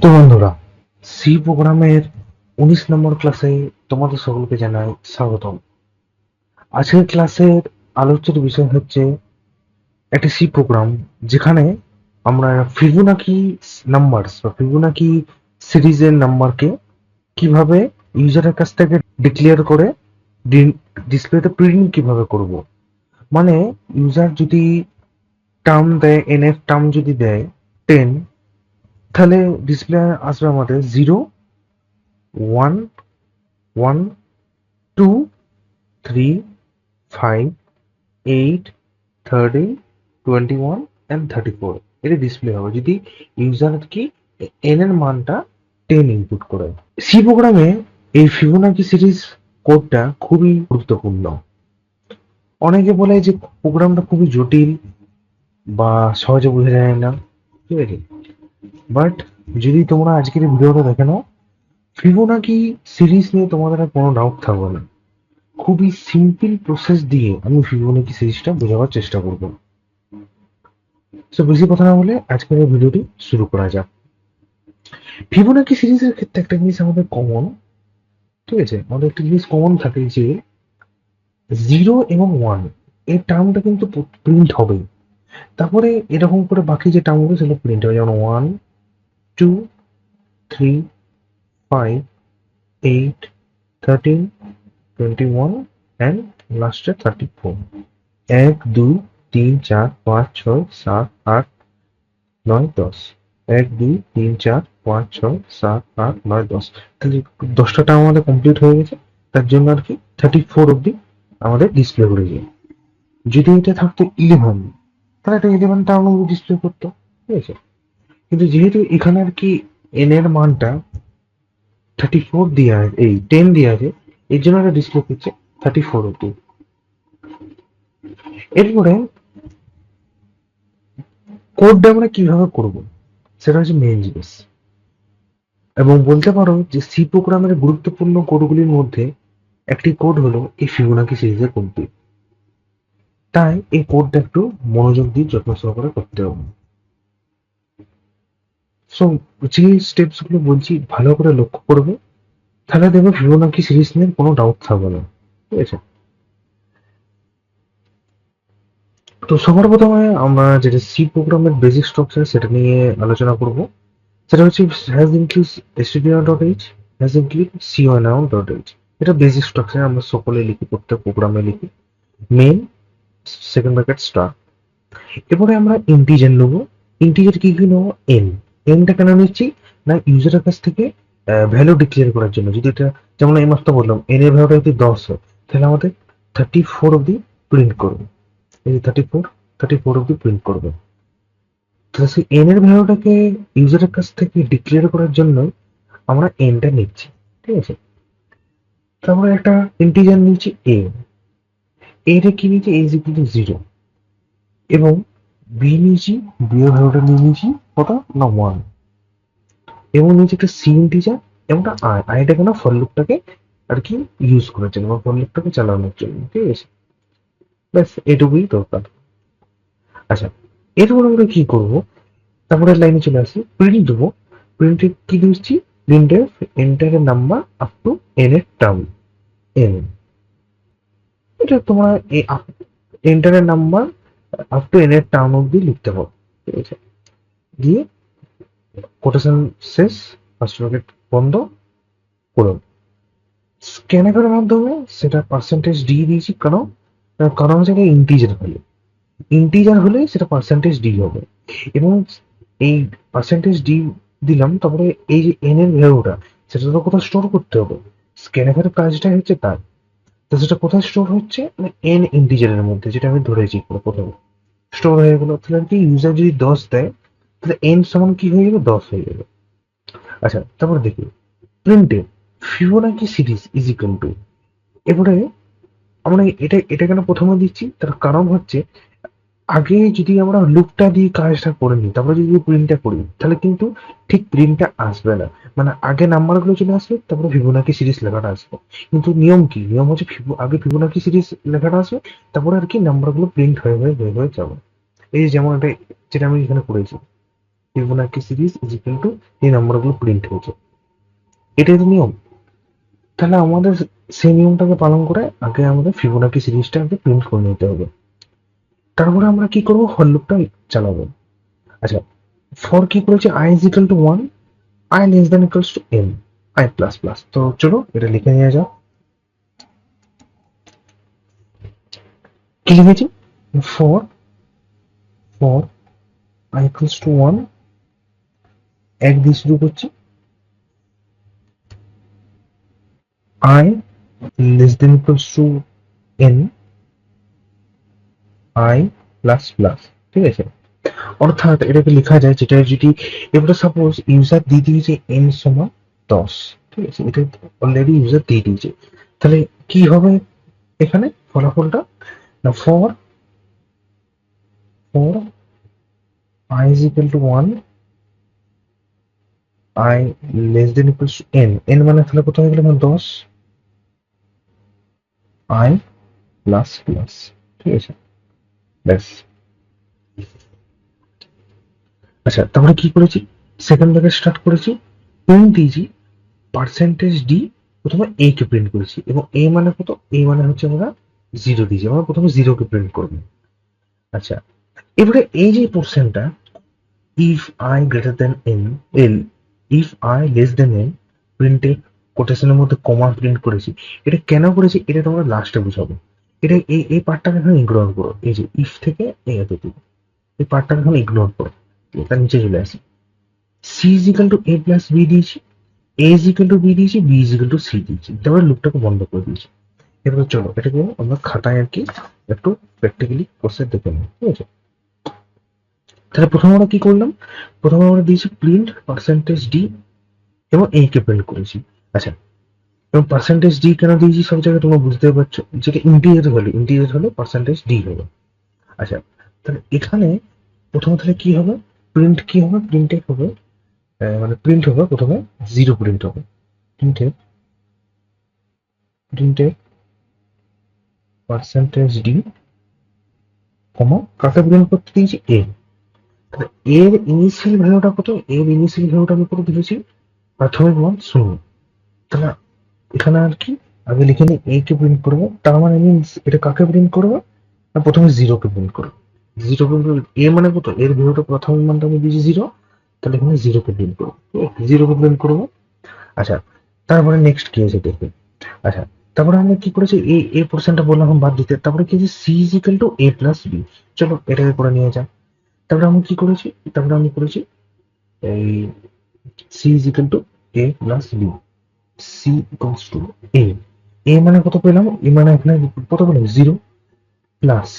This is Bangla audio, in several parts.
তো বন্ধুরা, সি প্রোগ্রামের 19 নম্বর ক্লাসে তোমাদের সকলকে জানাই স্বাগতম। আজকের ক্লাসের আলোচ্যের বিষয় হচ্ছে একটি সি প্রোগ্রাম, যেখানে আমরা ফিবোনাকি নাম্বারস বা ফিবোনাকি সিরিজের নাম্বারকে কিভাবে ইউজারের কাছ থেকে ডিক্লেয়ার করে ডিসপ্লেতে প্রিন্ট কিভাবে করব। মানে ইউজার যদি টার্ম দেয়, এনএফ টার্ম যদি দেয় 10, তাহলে ডিসপ্লে আসবে আমাদের 0, 1, 1, 2, 3, 5, 8, 30, 21 and 34 এটা ডিসপ্লে হবে যদি ইউজার কি এন এর মানটা 10 ইনপুট করে। সি প্রোগ্রামে এই ফিবোনাকি সিরিজ কোডটা খুবই গুরুত্বপূর্ণ। অনেকে বলে যে প্রোগ্রামটা খুবই জটিল বা সহজে বোঝা যায় না, ঠিক আছে। বাট যদি তোমরা আজকের এই ভিডিওটা দেখে নাও, ফিবোনাকি সিরিজ নিয়ে তোমাদের আর কোনো ডাউট থাকবে না। খুবই সিম্পল প্রসেস দিয়ে আমি ফিবোনাকি সিরিজটা বোঝাবার চেষ্টা করব। সো বেশি কথা না বলে আজকের এই ভিডিওটি শুরু করা যাক। ফিবোনাকি সিরিজের ক্ষেত্রে একটা জিনিস আমাদের কমন, ঠিক আছে, আমাদের একটা জিনিস কমন থাকে যে 0 এবং 1 এই টার্মটা কিন্তু প্রিন্ট হবে। তারপরে এরকম করে বাকি যে টার্মগুলো সেগুলো প্রিন্ট হবে, যেমন 1, 2, 3, 5, 8, 13, 21 অ্যান্ড লাস্টে 34। 1, 2, 3, 4, 5, 6, 7, 8, 9, 10। 1, 2, 3, 4, 5, 6, 7, 8, 9, 10। তাহলে 10টা টার্ম আমাদের কমপ্লিট হয়ে গেছে। তার জন্য আর কি 34 অব্দি আমাদের ডিসপ্লে করে যায়। যদি এটা থাকতো 11, তাহলে এটা 11 টার্ম অব্দি ডিসপ্লে করতো, ঠিক আছে। কিন্তু যেহেতু এখানে আর কি এন এর মানটা 34 দিয়ে আছে, এই 10 দিয়ে আছে, এর জন্য এটা ডিসপ্লে করছে 34 অব্দি। এরপরে কোডটা আমরা কিভাবে করব, সেটা হচ্ছে মেইন জিনিস। এবং বলতে পারো যে সি প্রোগ্রামের গুরুত্বপূর্ণ কোডগুলির মধ্যে একটি কোড হলো এই ফিবোনাকি সিরিজের কোডটি। তাই এই কোডটা একটু মনোযোগ দিয়ে যত্ন সহকারে করতে হবে। সো যে স্টেপস গুলো বলছি ভালো করে লক্ষ্য করবে, তাহলে দেখবে ফিবোনাকি সিরিজ নিয়ে কোনো ডাউট থাকবে না, ঠিক আছে। তো সবার প্রথমে আমরা যেটা সি প্রোগ্রামের বেসিক স্ট্রাকচার সেটা নিয়ে আলোচনা করব। সেটা হচ্ছে has include stdio.h, has include conow.h। এটা বেসিক স্ট্রাকচার আমরা সকলে লিখি, প্রত্যেক প্রোগ্রামে লিখি। Main, second bracket, star. এরপরে আমরা ইন্টিজার নেবো। ইন্টিজার কি কি নেবো? এন। এনটা কেন নিচ্ছি? না ইউজারের কাছ থেকে ভ্যালু ডিক্লেয়ার করার জন্য। যদি এটা, যেমন এই মাত্র বললাম, এন এর ভ্যালুটা যদি 10 হয়, তাহলে আমাদের 34 অব্দি প্রিন্ট করবে। এই 34 অব্দি প্রিন্ট করবে। তাহলে সেই এন এর ভ্যালুটাকে ইউজারের কাছ থেকে ডিক্লেয়ার করার জন্য আমরা এনটা নিচ্ছি, ঠিক আছে। তারপরে একটা ইন্টিজার নিচ্ছি এ। এটা কি নিচ্ছি? এ ইজ ইকুয়াল টু 0। এবং বি নিয়েছি, বি এর ভ্যালুটা নিয়ে নিয়েছি কত না 1। এবং নিচে একটা সি ইন্টিজার এবং একটা আই। আইটা কেন? ফর লুপটাকে আর কি ইউজ করার জন্য বা ফর লুপটাকে চালানোর জন্য, ঠিক আছে। ব্যাস এটুকুই দরকার। আচ্ছা, এরপর আমরা কি করব? তারপরে লাইনে চলে আসি, প্রিন্ট দেবো। প্রিন্টে কি দিচ্ছি? প্রিন্টের এন্টারের নাম্বার আপ টু এন এর টার্ম এন। এটা তোমরা এন্টারের নাম্বার আপ টু এন এর টার্ম অব্দি লিখতে পারো, ঠিক আছে। দিয়ে কোটেশন শেষ, ফার্স্ট ব্র্যাকেট বন্ধ করো। স্ক্যানারের মাধ্যমে সেটা পার্সেন্টেজ ডি দিয়েছি, কারণ কারণ হচ্ছে এটা ইন্টিজার ভ্যালু। ইন্টিজার হলে সেটা পার্সেন্টেজ ডি হবে। এবং এই পার্সেন্টেজ ডি দিলাম, তারপরে এই যে এন এর ভ্যালুটা, সেটা তো কোথাও স্টোর করতে হবে। স্ক্যানারের কাজটাই হচ্ছে তার। তো সেটা কোথায় স্টোর হচ্ছে? মানে এন ইন্টিজারের মধ্যে, যেটা আমি ধরেছি প্রথমে স্টোর হয়ে গেল। তাহলে কি ইউজার যদি 10 দেয়, তাহলে এন সমান কি হয়ে যাবে? 10 হয়ে যাবে। আচ্ছা, তারপর দেখি প্রিন্টে Fibonacci series is equal to. এবারে আমরা এটা কেন প্রথমে দিচ্ছি, তার কারণ হচ্ছে আগে যদি আমরা লুপটা দিয়ে কাজটা করে নিই, তারপরে যদি প্রিন্টটা করি, তাহলে কিন্তু ঠিক প্রিন্টটা আসবে না। মানে আগে নাম্বার গুলো চলে আসবে, তারপরে ফিবোনাকি সিরিজ লেখাটা আসবে। কিন্তু নিয়ম কি? নিয়ম হচ্ছে আগে ফিবোনাকি সিরিজ লেখাটা আসবে, তারপরে আর কি নাম্বার গুলো প্রিন্ট হয়ে হয়ে হয়ে হয়ে যাবে। এই যে যেমন এটা, যেটা আমি এখানে করেছি, Fibonacci series is equal two এই নাম্বারগুলো প্রিন্ট হয়েছে, এটাই তো নিয়ম। তাহলে আমাদের সেই নিয়মটাকে পালন করে আগে আমাদের ফিবোনাকি সিরিজটা আগে প্রিন্ট করে নিতে হবে। তারপরে আমরা কি করবো, ফর লুপটা চালাবো। আচ্ছা, ফর কি করেছে, I is equal two 1, I less than equals to N, I plus plus. তো চলো এটা লিখে নিয়ে যাও। কি লিখেছি, for for I equals to 1, এক দিয়ে শুরু করছি, I less than equals to N, I plus plus. ঠিক আছে, অর্থাৎ এটাকে লেখা যায়, যেটা যদি এবারে সাপোজ ইউজার দিয়ে দিয়েছে এন সমান 10, ঠিক আছে, এটা অলরেডি ইউজার দিয়ে দিয়েছে, তাহলে কি হবে এখানে ফলাফলটা, না for for I is equal two 1, I less than equals to N, N মানে তাহলে কত হয়ে গেল, 10, আই প্লাস প্লাস। ঠিক আছে, ব্যাস। আচ্ছা, তারপরে কি করেছি, সেকেন্ড ব্র্যাকেট স্টার্ট করেছি, প্রিন্ট দিয়েছি পার্সেন্টেজ ডি, প্রথমে এ কে প্রিন্ট করেছি, এবং এ মানে কত, এ মানে হচ্ছে আমরা 0 দিয়েছি, আমরা প্রথমে 0 কে প্রিন্ট করবো। আচ্ছা, এবারে এই যে পোর্শনটা, if i greater than n l, if i less than n, প্রিন্টে কোটেশনের মধ্যে কমা প্রিন্ট করেছি, এটা কেন করেছি এটা তোমরা লাস্টে বুঝাবো। এটা এই পার্টটাকে এখন ইগনোর করো, এই যে ইফ থেকে এই এতটুকু, এই পার্টটাকে এখন ইগনোর করো, এটা নিচে চলে আসি। C is equal to A plus B দিয়েছি, A is equal to B দিয়েছি, B is equal to C দিয়েছি, তারপরে লুপটাকে বন্ধ করে দিয়েছি। এবার চলো এটাকে আমরা খাতায় আর কি একটু প্র্যাকটিক্যালি কোর্সে দেখে নিই, ঠিক আছে। তাহলে প্রথমে আমরা কি করলাম, প্রথমে আমরা দিয়েছি প্রিন্ট পার্সেন্টেজ ডি এবং এ কে প্রিন্ট করেছি। আচ্ছা, এবং পার্সেন্টেজ ডি কেন দিয়েছি সব জায়গায় তোমরা বুঝতে পারছো, যেটা ইন্টিজার হলে পার্সেন্টেজ ডি হবে। আচ্ছা, তাহলে এখানে প্রথমে তাহলে কি হবে, প্রিন্ট কি হবে, প্রিন্টে হবে মানে প্রিন্ট হবে প্রথমে 0 প্রিন্ট হবে, প্রিন্টে প্রিন্টে পার্সেন্টেজ ডি কমা কাকে প্রিন্ট করতে দিয়েছি, এ। তাহলে এর ইনিশিয়াল ভ্যালুটা কত, এর ইনিশিয়াল ভ্যালুটা আমি কত দিয়েছি, প্রাথমিক মান 0। তাহলে এখানে আর কি আগে লিখে নিই, এ কে প্রিন্ট করবো, তার মানে মিনস এটা কাকে প্রিন্ট করবো, না প্রথমে 0 কে প্রিন্ট করবো। 0 কে প্রিন্ট, এ মানে কত, এর ভ্যালুটা প্রাথমিক মানটা আমি দিয়েছি 0, তাহলে এখানে 0 কে প্রিন্ট করবো, 0 কে প্রিন্ট করবো। আচ্ছা, তারপরে নেক্সট কি আছে দেখবে। আচ্ছা, তারপরে আমরা কি করেছি, এই পোর্শনটা বললাম এখন বাদ দিতে, তারপরে কি আছে, C is equal to A plus B. চলো এটাকে করে নিয়ে যাক। তারপরে আমি কি করেছি, তারপরে আমি করেছি এই c is equal to A plus b, c equals to a, a মানে কত পেলাম, এ মানে এখানে কত পেলাম 0 প্লাস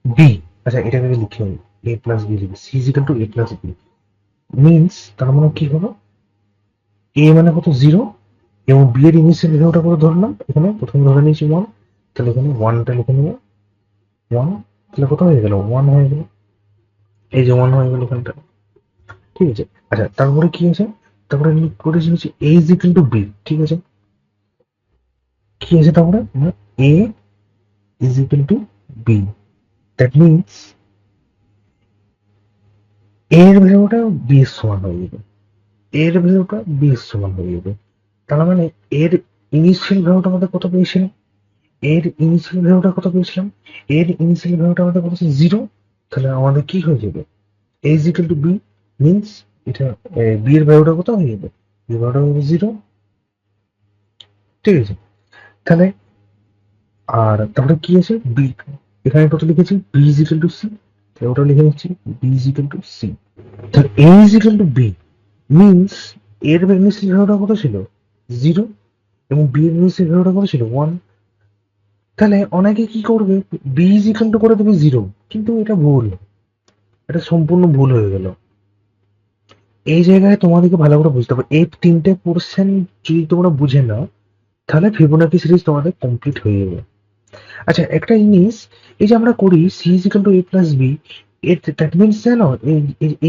বি। আচ্ছা, এটাকে লিখে নিই, এ প্লাস বি লিখি, C is equal to A plus B, means তার মানে কি হলো, এ মানে কত 0, এবং বি এর ইনিশিয়াল ভ্যালুটা কত ধরলাম, এখানে প্রথমে ধরে নিয়েছি 1, তাহলে এখানে 1টা লিখে নেবো, 1, তাহলে কত হয়ে গেল, 1 হয়ে গেল, এই যে 1 হয়ে গেল এখানটা। ঠিক আছে, আচ্ছা তারপরে কি আছে, তারপরে আমি করেছি হচ্ছে a is equal to b. ঠিক আছে, কি আছে তারপরে, a is equal to b, that means এর ভ্যালুটা বি এর সমান হয়ে যাবে, এর ভ্যালুটা বি এর সমান হয়ে যাবে। তার মানে এর ইনিশিয়াল ভ্যালুটা আমাদের কত পেয়েছিলাম, এর ইনিশিয়াল ভ্যালুটা কত পেয়েছিলাম, এর ইনিশিয়াল ভ্যালুটা আমাদের কত ছিল 0, তাহলে আমাদের কি হয়ে যাবে, a is equal to b, means এটা বি এর ভ্যালুটা কত হয়ে যাবে, বি এর ভ্যালুটা হবে 0। ঠিক আছে, তাহলে আর তারপরে কি আছে, বি, এখানে কত লিখেছি, b is equal to C, তাহলে ওটা লিখে নিচ্ছি, b is equal to C. তাহলে a is equal to b, means এর ইনিশিয়াল ভ্যালুটা কত ছিল 0, এবং বি এর ইনিশিয়াল ভ্যালুটা কত ছিল 1। তাহলে অনেকে কি করবে, বি ইজ ইকুয়াল টু করে দেবে 0, কিন্তু এটা ভুল, এটা সম্পূর্ণ ভুল হয়ে গেল। এই জায়গায় তোমাদেরকে ভালো করে বুঝতে হবে, এই তিনটে পোর্শন যদি তোমরা বুঝে নাও, তাহলে ফিবোনাকি সিরিজ তোমাদের কমপ্লিট হয়ে যাবে। আচ্ছা, একটা জিনিস, এই যে আমরা করি C is equal to A plus B, that means জানো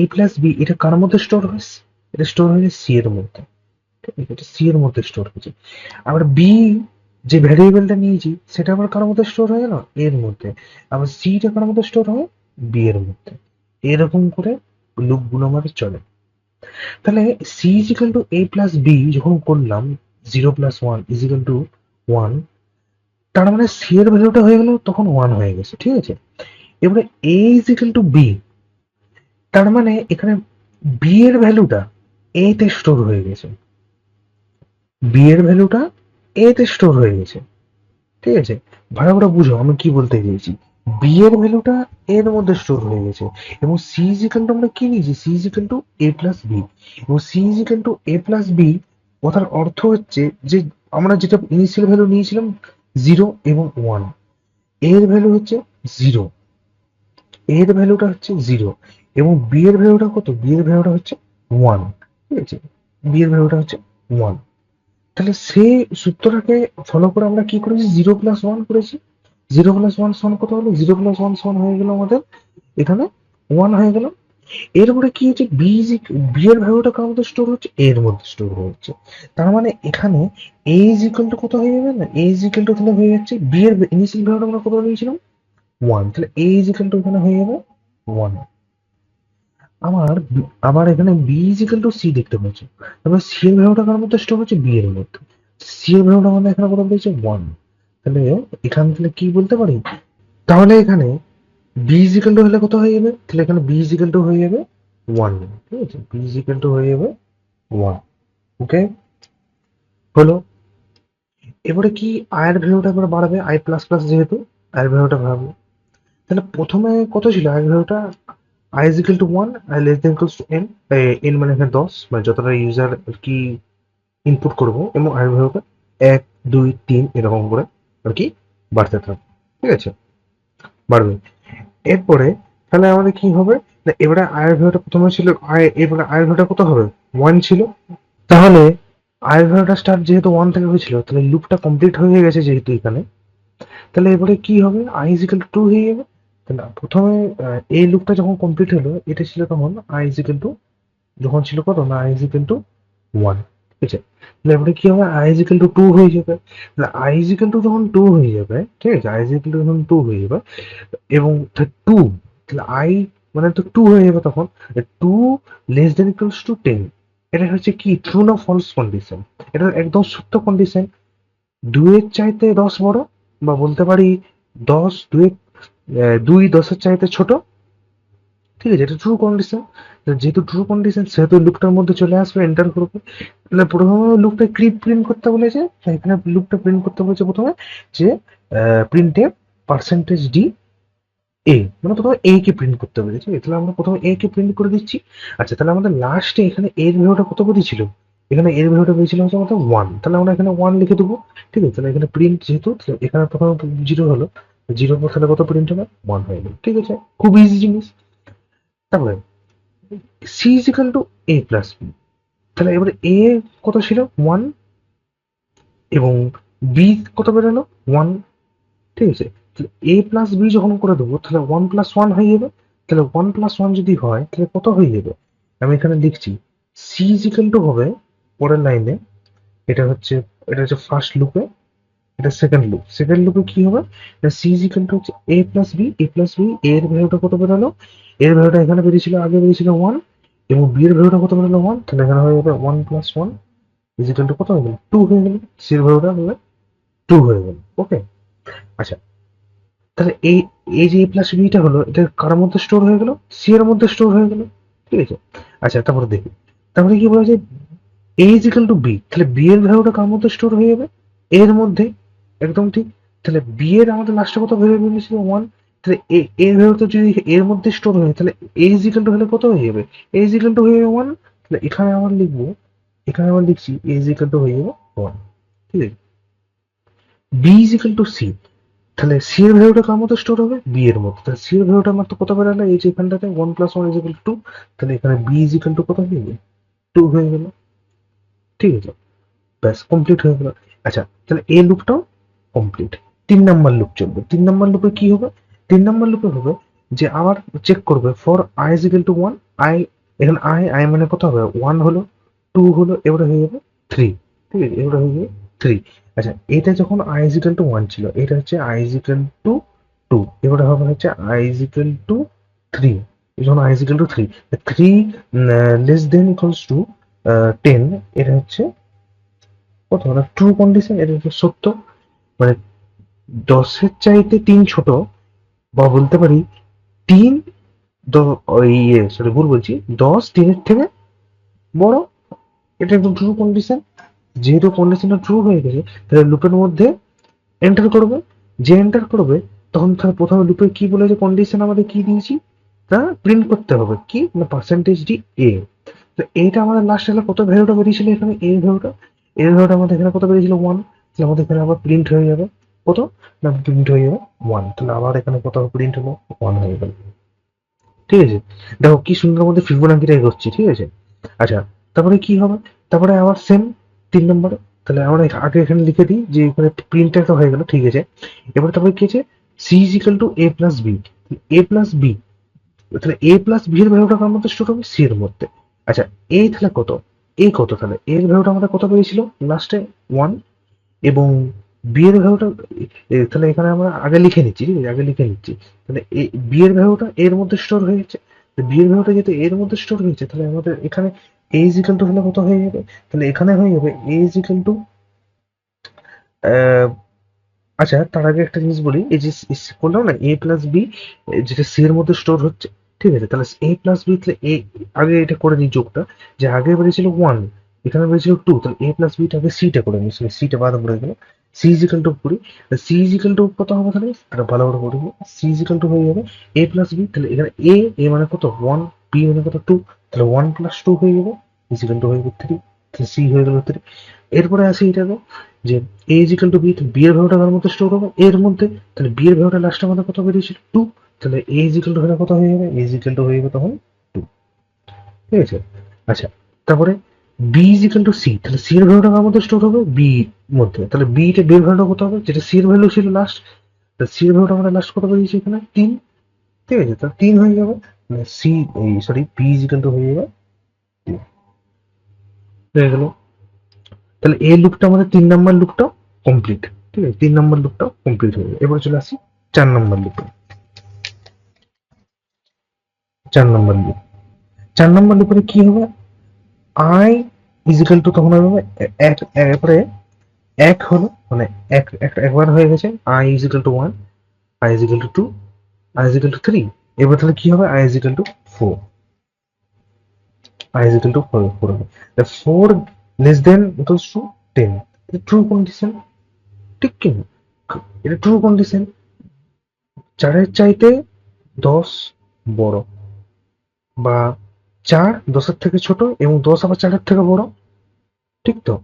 এ প্লাস বি এটা কার মধ্যে স্টোর হয়েছে, এটা স্টোর হয়েছে সি এর মধ্যে, ঠিক আছে, এটা সি এর মধ্যে স্টোর হয়েছে। আবার বি যে ভ্যারিয়েবলটা নিয়েছি সেটা আবার কার মধ্যে স্টোর হয় না, এর মধ্যে। আবার সিটা কার মধ্যে স্টোর হয়, বি এর মধ্যে। এরকম করে লুপগুলো আমাদের চলে। তাহলে সি ইজিক্যাল টু এ প্লাস বি যখন করলাম 0+1 = 1, তার মানে সি এর ভ্যালুটা হয়ে গেল তখন 1 হয়ে গেছে, ঠিক আছে। এবারে এ ইজিক্যাল টু বি, তার মানে এখানে বি এর ভ্যালুটা এ তে স্টোর হয়ে গেছে, বি এর ভ্যালুটা এ তে স্টোর হয়ে গেছে, ঠিক আছে। ভালো করে বুঝো আমি কি বলতে চাইছি। বি এর ভ্যালুটা এর মধ্যে স্টোর হয়ে গেছে, এবং সি ইজিক্যাল টু আমরা কি নিয়েছি, সি ইজিক্যাল টু এ প্লাস বি, এবং সি ইজিক্যাল টু এ প্লাস বি কথার অর্থ হচ্ছে যে আমরা যেটা ইনিশিয়াল ভ্যালু নিয়েছিলাম 0 এবং 1, এর ভ্যালু হচ্ছে 0, এর ভ্যালুটা হচ্ছে 0, এবং বি এর ভ্যালুটা কত, বি এর ভ্যালুটা হচ্ছে 1, ঠিক আছে, বি এর ভ্যালুটা হচ্ছে 1। তাহলে সেই সূত্রটাকে ফলো করে আমরা কি করেছি, 0+1 করেছি। 0+1 সমান কত হলো, 0+1 সমান হয়ে গেল আমাদের এখানে 1 হয়ে গেল। এরপরে কি হচ্ছে, বি এর ভ্যালুটা কার মধ্যে স্টোর হচ্ছে, এর মধ্যে স্টোর হচ্ছে। তার মানে এখানে এ ইজ ইকুয়াল টু কত হয়ে যাবে না, এ ইজ ইকুয়াল টু তাহলে হয়ে যাচ্ছে বি এর ইনিশিয়াল ভ্যালুটা আমরা কত নিয়েছিলাম 1, তাহলে এ ইজ ইকুয়াল টু এখানে হয়ে যাবে 1। আবার এখানে B is equal to C দেখতে পাচ্ছি, তারপরে সি এর ভ্যালুটা কার মধ্যে স্টোর হচ্ছে, বি এর মধ্যে। সি এর ভ্যালুটা আমাদের এখানে কত পেয়েছে 1, তাহলে এখান থেকে কি বলতে পারি, তাহলে এখানে বি ইজ ইকুয়াল টু হলে কত হয়ে যাবে, তাহলে এখানে বি ইজ ইকুয়াল টু হয়ে যাবে 1, ঠিক আছে, বি ইজ ইকুয়াল টু হয়ে যাবে 1। ওকে, হলো। এবারে কি আয়ের ভ্যালুটা এবার বাড়বে, আই প্লাস প্লাস যেহেতু আয়ের ভ্যালুটা বাড়বে। তাহলে প্রথমে কত ছিল আয়ের ভ্যালুটা, I is equal two 1, I less than equals to N, N মানে এখানে 10, মানে যতটা ইউজার আর কি ইনপুট করবো, এবং আয়ের ভ্যালুটা 1 2 3 এরকম করে আর কি বাড়তে থাকবে, ঠিক আছে, বাড়বে। এরপরে তাহলে আমাদের কি হবে না, এবারে আয়ের ভ্যালুটা প্রথমে ছিল আয়, এবারে আয়ের ভ্যালুটা কত হবে 1 ছিল। তাহলে আয়ের ভ্যালুটা স্টার্ট যেহেতু 1 থেকে হয়েছিল, তাহলে লুপটা কমপ্লিট হয়ে গেছে যেহেতু এখানে, তাহলে এবারে কি হবে, আই ইজ ইকুয়াল টু 2 হয়ে যাবে। তাহলে প্রথমে এই লুপটা যখন কমপ্লিট হলো, এটা ছিল তখন আই ইজ ইকুয়াল টু, যখন ছিল কত না আই ইজ ইকুয়াল টু 1, ঠিক আছে। তাহলে এবারে কি হবে, আই ইজ ইকুয়াল টু 2 হয়ে যাবে। তাহলে আই ইজ ইকুয়াল টু যখন 2 হয়ে যাবে, ঠিক আছে, আই ইজ ইকুয়াল টু যখন 2 হয়ে যাবে, এবং 2, তাহলে আই মানে তো 2 হয়ে যাবে তখন, 2 লেস দেন ইকুয়ালস টু 10, এটা হচ্ছে কি ট্রু না ফলস কন্ডিশন, এটা একদম সত্য কন্ডিশন। 2 এর চাইতে 10 বড়, বা বলতে পারি 10 2 10-এর চাইতে ছোট, ঠিক আছে, এটা ট্রু কন্ডিশন। যেহেতু ট্রু কন্ডিশন সেহেতু লুপটার মধ্যে চলে আসবে, এন্টার করবে। তাহলে প্রথমে লুপটা প্রিন্ট করতে বলেছে, তাই এখানে লুপটা প্রিন্ট করতে বলেছে প্রথমে, যে প্রিন্টে পার্সেন্টেজ ডি এ, মানে প্রথমে এ কে প্রিন্ট করতে হবে, ঠিক আছে, তাহলে আমরা প্রথমে এ কে প্রিন্ট করে দিচ্ছি। আচ্ছা, তাহলে আমাদের লাস্টে এখানে এর ভ্যালুটা কত ছিল, এখানে এর ভ্যালুটা পেয়েছিল হচ্ছে আমাদের 1, তাহলে আমরা এখানে 1 লিখে দেবো, ঠিক আছে। তাহলে এখানে প্রিন্ট যেহেতু, তাহলে এখানে প্রথমে 0 হলো, 0 পর তাহলে কত প্রিন্ট হবে 1 হয়ে গেল, ঠিক আছে, খুব ইজি জিনিস। তারপরে C is equal to A plus B, তাহলে এবারে এ কত ছিল 1, এবং বি কত বেরোলো 1, ঠিক আছে। এ প্লাস বি যখন করে দেবো, তাহলে 1+1 হয়ে যাবে। তাহলে 1+1 যদি হয়, তাহলে কত হয়ে যাবে, আমি এখানে লিখছি সি ইজিক্যাল টু হবে পরের লাইনে, এটা হচ্ছে ফার্স্ট লুপে, এটা সেকেন্ড লুপে কি হবে, সি ইজিক্যাল টু হচ্ছে এ প্লাস বি, এর ভ্যালুটা কত বেরোলো, এর ভ্যালুটা এখানে বেরিয়েছিল, আগে বেরিয়েছিল 1, এবং বি এর ভ্যালুটা কত বেরোলো 1, তাহলে এখানে হয়ে যাবে 1+1 ইজিক্যাল টু কত হয়ে গেল 2 হয়ে গেল, সি এর ভ্যালুটা হবে 2 হয়ে গেল। ওকে, আচ্ছা, তাহলে এই এই যে এ প্লাস বিটা হলো, এটা কার মধ্যে স্টোর হয়ে গেল, সি এর মধ্যে স্টোর হয়ে গেল, ঠিক আছে। আচ্ছা, তারপরে দেখি, তারপরে কি বলা যায়, এ ইজ ইকাল টু বি, তাহলে বি এর ভ্যালুটা কার মধ্যে স্টোর হয়ে যাবে, এর মধ্যে, একদম ঠিক। তাহলে বি এর আমাদের লাস্টে কত ভ্যারিয়েবল ছিল 1, তাহলে এর ভ্যালুটা যদি এর মধ্যে স্টোর হয়, তাহলে এ ইজ ইকাল টু হলে কত হয়ে যাবে, এ ইজ ইকাল টু হয়ে যাবে 1। তাহলে এখানে আমরা লিখবো, এখানে আমরা লিখছি এ ইজ ইকাল টু হয়ে যাবে 1, ঠিক আছে। B is equal to C, তাহলে সি এর ভ্যালুটা কার মধ্যে স্টোর হবে, বি এর মধ্যে, তাহলে সি এর ভ্যালুটা আমার তো কত বেরোলো, এই যে এখানটাতে 1+1 ইজ ইকাল টু 2, তাহলে এখানে বি ইজ ইকাল টু কত হয়ে গেল 2 হয়ে গেল, ঠিক আছে, ব্যাস কমপ্লিট হয়ে গেল। আচ্ছা, তাহলে এই লুপটাও কমপ্লিট। 3 নাম্বার লুপ চলবে, 3 নাম্বার লুপে কি হবে, 3 নাম্বার লুপে হবে যে আবার চেক করবে for I is equal to 1, I, এখানে আই আই মানে কত হবে 1 হলো, 2 হলো, এবারে হয়ে যাবে 3, ঠিক আছে, এবারে হয়ে যাবে 3। আচ্ছা, এটা যখন আই ইজ ইকাল টু 1 ছিল, এটা হচ্ছে আই ইজ ইকাল টু 2, এবারে হবে হচ্ছে আই ইজ ইকাল টু 3, যখন i is equal to 3, 3 less than equals to 10, এটা হচ্ছে কত, মানে ট্রু কন্ডিশন, এটা হচ্ছে সত্য, মানে 10-এর চাইতে 3 ছোট, বা বলতে পারি 3 ওই সরি ভুল বলছি, 10 3-এর থেকে বড়, এটা একদম ট্রু কন্ডিশন। যেহেতু কন্ডিশনটা ট্রু হয়ে গেছে, তাহলে লুপের মধ্যে এন্টার করবে। যে এন্টার করবে তখন তাহলে প্রথমে লুপে কি বলেছে, কন্ডিশন আমাদের কি দিয়েছি, তা প্রিন্ট করতে হবে কি না পার্সেন্টেজ ডি এ। তো এইটা আমাদের লাস্ট হলে কত ভ্যালুটা বেরিয়েছিল, এখানে এর ভ্যালুটা আমাদের এখানে কত বেরিয়েছিল 1, তাহলে আমাদের এখানে আবার প্রিন্ট হয়ে যাবে কত, না প্রিন্ট হয়ে যাবে 1, তাহলে আবার এখানে কত প্রিন্ট হলো 1 হয়ে গেল। ঠিক আছে, দেখো কি সুন্দর মধ্যে ফিবোনাকিটা এগোচ্ছি, ঠিক আছে। আচ্ছা, তারপরে কি হবে, তারপরে আবার সেম 3 নম্বরে, তাহলে আমরা আগে এখানে লিখে দিই যে এখানে প্রিন্টটা তো হয়ে গেল, ঠিক আছে। এবার তারপরে কি আছে, C is equal to A plus B, A plus B, তাহলে এ প্লাস বি এর ভ্যালুটা কার মধ্যে স্টোর হবে, সি এর মধ্যে। আচ্ছা, এ তাহলে কত, এ কত, তাহলে এর ভ্যালুটা আমাদের কত পেয়েছিল লাস্টে 1, এবং বি এর ভ্যালুটা তাহলে এখানে আমরা আগে লিখে নিচ্ছি, ঠিক আছে, আগে লিখে নিচ্ছি। তাহলে বি এর ভ্যালুটা এর মধ্যে স্টোর হয়ে যাচ্ছে, বি এর ভ্যালুটা যেহেতু এর মধ্যে স্টোর হয়েছে, তাহলে আমাদের এখানে এ ইজ ইকাল টু হলে কত হয়ে যাবে, তাহলে এখানে হয়ে যাবে এ ইজ ইকাল টু, আচ্ছা তার আগে একটা জিনিস বলি, এই যে বললাম না এ প্লাস বি যেটা সি এর মধ্যে স্টোর হচ্ছে, ঠিক আছে, তাহলে এ প্লাস বি, তাহলে এ আগে এটা করে নিই যোগটা, যে আগে বেরিয়েছিল 1, এখানে বেরিয়েছিল 2, তাহলে এ প্লাস বিটা আগে সিটা করে নিই, সিটা বাদ পড়ে গেল, সি ইজ ইকাল টু করি, সি ইজ ইকাল টু কত হবে, তাহলে এটা ভালো করে পড়ি, সি ইজ ইকাল টু হয়ে যাবে এ প্লাস বি, তাহলে এখানে এ মানে কত 1, বি মানে কত 2, তাহলে 1 প্লাস 2 হয়ে যাবে, ইজ ইকাল টু হয়ে যাবে 3, তাহলে সি হয়ে গেল 3। এরপরে আসি এটাকে, যে a is equal to b, b এর ভ্যালুটা কার মধ্যে স্টোর হবে, এর মধ্যে, তাহলে বি এর ভ্যালুটা লাস্টে আমাদের কত বেরিয়েছিল 2, তাহলে এ ইজ ইকাল টু হলে কত হয়ে যাবে, এ ইজ ইকাল টু হয়ে যাবে তখন 2, ঠিক আছে। আচ্ছা, তারপরে B is equal to C, তাহলে সি এর ভ্যালুটা কার মধ্যে স্টোর হবে, বি মধ্যে, তাহলে বি টা বি এর ভ্যালুটা কত হবে, যেটা সি এর ভ্যালু ছিল লাস্ট, তাহলে সি এর ভ্যালুটা আমাদের লাস্ট কত বেরিয়েছে এখানে 3, ঠিক আছে, তাহলে 3 হয়ে যাবে, সি এই sorry B is equal to হয়ে যাবে 3, হয়ে গেল। তাহলে এই লুপটা আমাদের 3 নম্বর লুপটা কমপ্লিট, ঠিক আছে, 3 নম্বর লুপটা কমপ্লিট হয়ে যাবে। এবার চলে আসি 4 নম্বর লুপে। 4 নম্বর লুপ, 4 নম্বর লুপে কি হবে, আই ইজিক্যাল টু তখন হবে এক, এরপরে এক হলো, মানে একবার হয়ে গেছে, I is equal to 1, I is equal to 2, I is equal to 3, এবার তাহলে কি হবে, I is equal to 4, I is equal to 4 হবে, 4 less than equals to 10, true condition, ঠিক কি না? এটা ট্রু কন্ডিশন, 4-এর চাইতে 10 বড়, বা 4 10-এর থেকে ছোট এবং 10 আবার 4-এর থেকে বড়, ঠিক তো?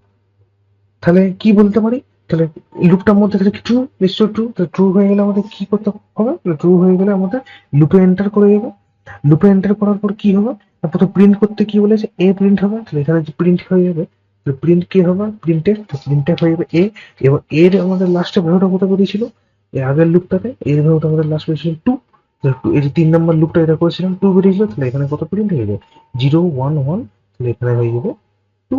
তাহলে কি বলতে পারি, তাহলে লুপটার মধ্যে তাহলে ট্রু, নিশ্চয় ট্রু, তাহলে ট্রু হয়ে গেলে আমাদের কি করতে হবে, ট্রু হয়ে গেলে আমাদের লুপে এন্টার করে যাবে, লুপে এন্টার করার পর কি হবে, প্রথম প্রিন্ট করতে কি বলেছে, এ প্রিন্ট হবে, তাহলে এখানে যে প্রিন্ট হয়ে যাবে, প্রিন্ট কি হবে, প্রিন্টের, তো প্রিন্টে হয়ে যাবে এ, এবং এর আমাদের লাস্টে ভ্যালুটা কত বেরিয়েছিল, এই আগের লুপটাতে এর ভ্যালুটা আমাদের লাস্ট বেরিয়েছিল 2, এই যে 3 নম্বর লুপটা এটা করেছিলাম 2 বেরিয়েছিল, তাহলে এখানে কত প্রিন্ট হয়ে যাবে 0 1 1, তাহলে এখানে হয়ে যাবে 2।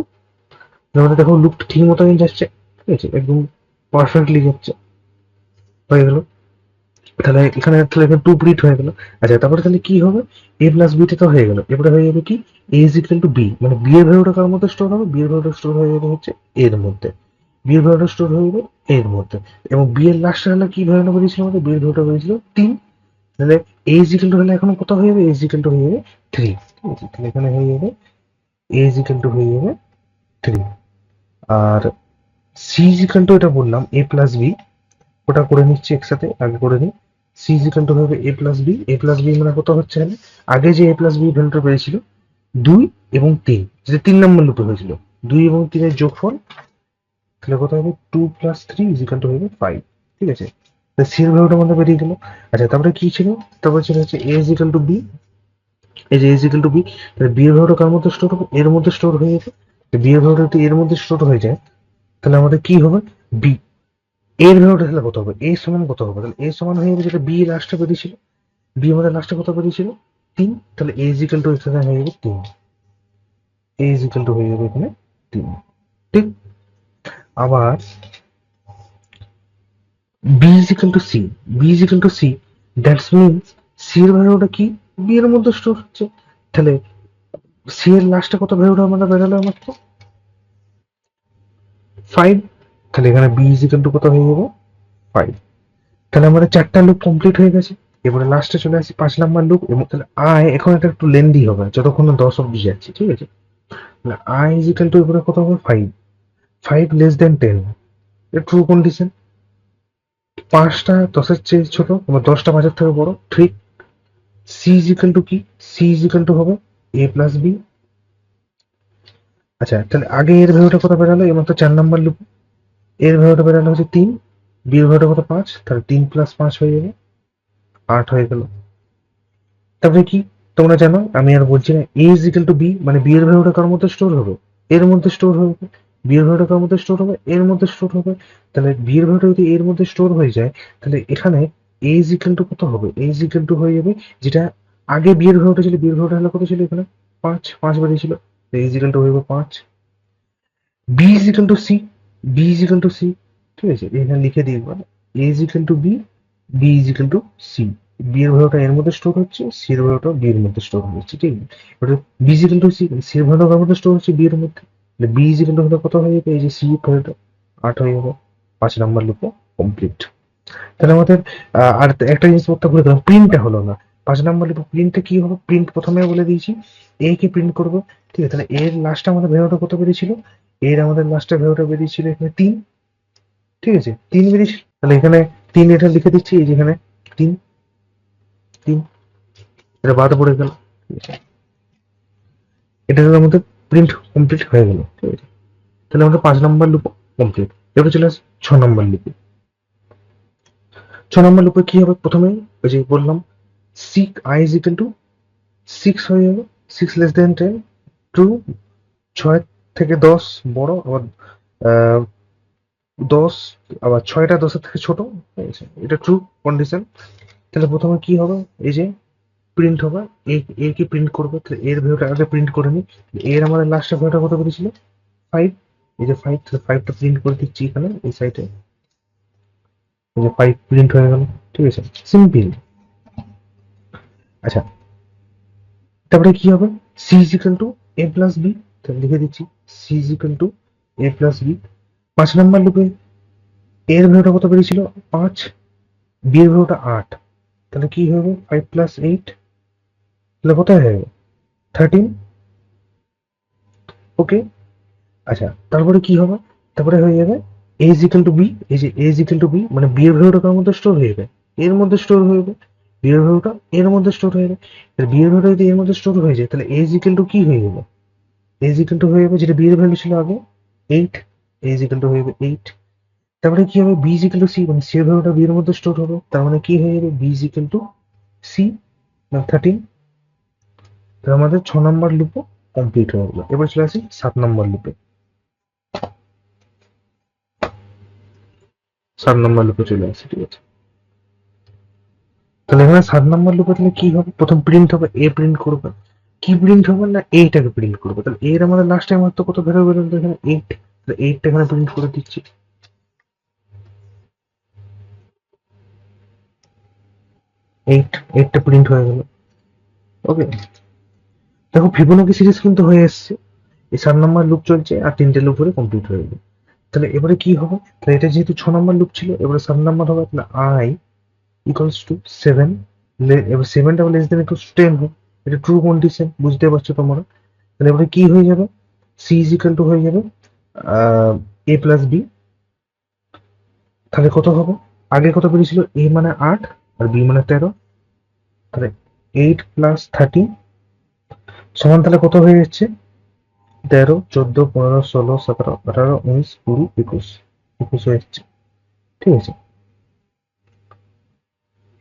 তাহলে দেখো লুপটা ঠিক মতো যাচ্ছে, ঠিক আছে, একদম পারফেক্টলি যাচ্ছে, হয়ে গেল। তাহলে এখানে তাহলে এখানে 2 প্রিন্ট হয়ে গেল। আচ্ছা, তারপরে তাহলে কি হবে, এ প্লাস বিটা তো হয়ে গেল, এবারে হয়ে যাবে কি, এ ইজ ইকুয়াল টু বি, মানে বি এর ভ্যালুটা কার মধ্যে স্টোর হবে, বি এর ভ্যালুটা স্টোর হয়ে যাবে হচ্ছে এর মধ্যে, বি এর ভ্যালুটা স্টোর হয়ে যাবে এর মধ্যে, এবং বি এর লাস্টে হলে কি ভ্যালুটা বেরিয়েছিল আমাদের, বি এর ভ্যালুটা বেরিয়েছিল 3, তাহলে এ ইজ ইকুয়াল টু হলে এখন কত হয়ে যাবে, এ ইজ ইকুয়াল টু হয়ে যাবে 3, ঠিক আছে, তাহলে এখানে হয়ে যাবে এ ইজ ইকুয়াল টু হয়ে যাবে 3। আর সি ইজ ইকুয়াল টু এটা বললাম এ প্লাস বি, ওটা করে নিচ্ছি একসাথে, আগে করে নিই। সি ইজ ইকুয়াল টু হবে A plus B, A plus B মানে কত হচ্ছে এখানে, আগে যে এ প্লাস বি ভ্যালুটা পেয়েছিল 2 এবং 3, যেটা 3 নম্বর লুপে হয়েছিল, 2 এবং 3-এর যোগফল, তাহলে কত হবে 2 প্লাস 3 ইজ ইকুয়াল টু হবে 5, ঠিক আছে, সি এর ভ্যালুটা আমাদের বেরিয়ে গেল। আচ্ছা, তারপরে কি ছিল, তারপরে ছিল হচ্ছে a is equal to B, এই যে a is equal to B, তাহলে বি এর ভ্যালুটা কার মধ্যে স্টোর হবে, এর মধ্যে স্টোর হয়ে যাবে, বি এর ভ্যালুটা যদি এর মধ্যে স্টোর হয়ে যায়, তাহলে আমাদের কি হবে, বি এর ভ্যালুটা তাহলে কত হবে, এ সমান কত হবে, তাহলে এ সমান হয়ে যাবে যেটা বি লাস্টে বেরিয়েছিল, বি আমাদের লাস্টে কত বেরিয়েছিল 3, তাহলে এ ইজ ইকুয়াল টু এখানে হয়ে যাবে 3, এ ইজ ইকুয়াল টু হয়ে যাবে এখানে 3, ঠিক। আবার B is equal to C, B is equal to C, that's means C এর ভ্যালুটা কি, বি এর মধ্যে স্টোর হচ্ছে। তাহলে সি এর লাস্টে কত ভ্যালুটা আমাদের বেরোলো মাত্র 5। তাহলে এখানে বি ইজ ইকুয়াল টু কত হয়ে যাবে 5। তাহলে আমাদের 4টা লুপ কমপ্লিট হয়ে গেছে। এবারে লাস্টে চলে আসি 5 নাম্বার লুপ, এবং তাহলে আই এখন এটা একটু লেন্দি হবে যতক্ষণ না 10 অব্দি যাচ্ছে, ঠিক আছে। তাহলে আই ইজ ইকুয়াল টু এবারে কত হবে 5, 5 লেস দেন 10, ট্রু কন্ডিশন। 5টা 10-এর চেয়ে ছোট এবং 10টা 5-এর থেকে বড়, ঠিক। সি ইজ ইকুয়াল টু কি, সি ইজ ইকুয়াল টু হবে এ প্লাস বি। আচ্ছা, তাহলে আগে এর ভ্যালুটা কত বেরালো, এর মতো 4 নাম্বার লুপ এর ভ্যালুটা বেরালো হচ্ছে 3, বি এর ভ্যালুটা কত 5, তাহলে 3 প্লাস 5 হয়ে যাবে 8 হয়ে গেল। তারপরে কি, তোমরা জানো আমি আর বলছি না, এ ইজ ইকুয়াল টু বি, মানে বি এর ভ্যালুটা কার মধ্যে স্টোর হবে, এর মধ্যে স্টোর হবে। বি এর ভ্যালুটা কার মধ্যে স্টোর হবে, এর মধ্যে স্টোর হবে। তাহলে বি এর ভ্যালুটা যদি এর মধ্যে স্টোর হয়ে যায়, তাহলে এখানে এ ইজ ইকুয়াল টু কত হবে, এ ইজ ইকুয়াল টু হয়ে যাবে যেটা আগে বি এর ভ্যালুটা ছিল, বি এর ভ্যালুটা হলো কত ছিল এখানে 5, 5 বেরিয়েছিল, এ ইজ ইকুয়াল টু হয়ে যাবে 5। B is equal to C, B is equal to c, ঠিক আছে, এখানে লিখে দিই একবার, a is equal to b, b is equal to C. B এর ভ্যালুটা এর মধ্যে স্টোর হচ্ছে, সি এর ভ্যালুটা বি এর মধ্যে স্টোর হচ্ছে, ঠিক আছে। এবার B is equal to C, C এর ভ্যালুটা কার মধ্যে স্টোর হচ্ছে, বি এর মধ্যে। বি ইজ ইকুয়াল টু হলে কত হয়ে যাবে, এই যে সি ভ্যালুটা 8 হয়ে যাবে। 5 নাম্বার লুপও কমপ্লিট। তাহলে আমাদের আর একটা জিনিস করতে ভুলে গেলাম, প্রিন্টটা হলো না। 5 নাম্বার লুপে প্রিন্টটা কি হবে, প্রিন্ট প্রথমে বলে দিয়েছি এ কে প্রিন্ট করবো, ঠিক আছে। তাহলে এর লাস্টে আমাদের ভ্যালুটা কত বেরিয়েছিল, এর আমাদের লাস্টের ভ্যালুটা বেরিয়েছিল এখানে 3, ঠিক আছে, 3 বেরিয়েছিল। তাহলে এখানে 3 এটা লিখে দিচ্ছি, এই যেখানে 3, 3 এটা বাদ পড়ে গেল, ঠিক আছে। এটা হলো আমাদের প্রিন্ট কমপ্লিট হয়ে গেল, ঠিক আছে। তাহলে আমাদের 5 নাম্বার লুপ কমপ্লিট। এবার চলে আসে 6 নাম্বার লুপে। 6 নাম্বার লুপে কি হবে, প্রথমে ওই যে বললাম সিক আই ইজ ইকুয়াল টু 6 হয়ে যাবে, 6 লেস দেন 10, ট্রু। 6 থেকে 10 বড়, আবার 10, আবার 6টা 10-এর থেকে ছোট, ঠিক আছে, এটা ট্রু কন্ডিশন। তাহলে প্রথমে কি হবে, এই যে প্রিন্ট হবে, এ কে প্রিন্ট করবে, তাহলে এর ভ্যালুটা আগে প্রিন্ট করে নি। এর আমাদের লাস্টের ভ্যালুটা কত করেছিল 5, এই যে 5, তাহলে 5টা প্রিন্ট করে দিচ্ছি এখানে এই সাইডে, এই যে 5 প্রিন্ট হয়ে গেল, ঠিক আছে, সিম্পল। আচ্ছা, তারপরে কি হবে, C is equal to A plus B, তাহলে লিখে দিচ্ছি C is equal to A plus B. 5 number লুপে এর ভ্যালুটা কত বেরিয়েছিল 5, বি এর ভ্যালুটা 8, তাহলে কি হবে 5 প্লাস 8, তাহলে কত হয়ে যাবে 13, ওকে। আচ্ছা, তারপরে কি হবে, তারপরে হয়ে যাবে a is equal to B, এই যে a is equal to B, মানে বি এর ভ্যালুটা কার মধ্যে স্টোর হয়ে যাবে, এর মধ্যে স্টোর হয়ে যাবে। বি এর ভ্যালুটা এর মধ্যে স্টোর হয়ে যাবে, বি এর ভ্যালুটা যদি এর মধ্যে স্টোর হয়ে যায়, তাহলে এ ইজ ইকুয়াল টু কি হয়ে যাবে, এ ইজ ইকুয়াল টু হয়ে যাবে যেটা বি এর ভ্যালু ছিল আগে 8, এ ইজ ইকুয়াল টু হয়ে যাবে 8। তারপরে কি হবে, B is equal to C, মানে সি এর ভ্যালুটা বি এর মধ্যে স্টোর হবে, তার মানে কি হয়ে যাবে, B is equal to C, মানে 13। তাহলে আমাদের 6 নাম্বার লুপও কমপ্লিট হয়ে গেল। এবার চলে আসি 7 নাম্বার লুপে। 7 নাম্বার লুপে চলে আসি, ঠিক আছে। তাহলে এখানে 7 নাম্বার লুপে তাহলে কি হবে, প্রথম প্রিন্ট হবে, এ প্রিন্ট করবে। কি প্রিন্ট হবে না, এইটাকে প্রিন্ট করবে। তাহলে এর আমাদের লাস্ট টাইম তো কত ভ্যালু বেরোলো এখানে 8, তাহলে 8টা এখানে প্রিন্ট করে দিচ্ছি, 8টা প্রিন্ট হয়ে গেল, ওকে। দেখো ফিবোনাকি সিরিজ কিন্তু হয়ে এসছে, এই 7 নাম্বার লুপ চলছে আর 3টে লুপ করে কমপ্লিট হয়ে গেল। তাহলে এবারে কি হবে, তাহলে এটা যেহেতু 6 নাম্বার লুপ ছিল, এবারে 7 নাম্বার হবে, তাহলে আই ইকুয়ালস টু 7, এবার 7টা লেস দেন ইকুয়ালস টু 10 হবে, এটা ট্রু কন্ডিশন, বুঝতে পারছো তোমরা। তাহলে এবারে কি হয়ে যাবে, সি ইজ ইকুয়াল টু হয়ে যাবে এ প্লাস বি। তাহলে কত হবে, আগে কত বেরিয়েছিল, এ মানে 8 আর বি মানে 13, তাহলে 8 প্লাস 13 সমান তাহলে কত হয়ে যাচ্ছে, 13, 14, 15, 16, 17, 18, 19, 20, 21, 21 হয়ে যাচ্ছে, ঠিক আছে।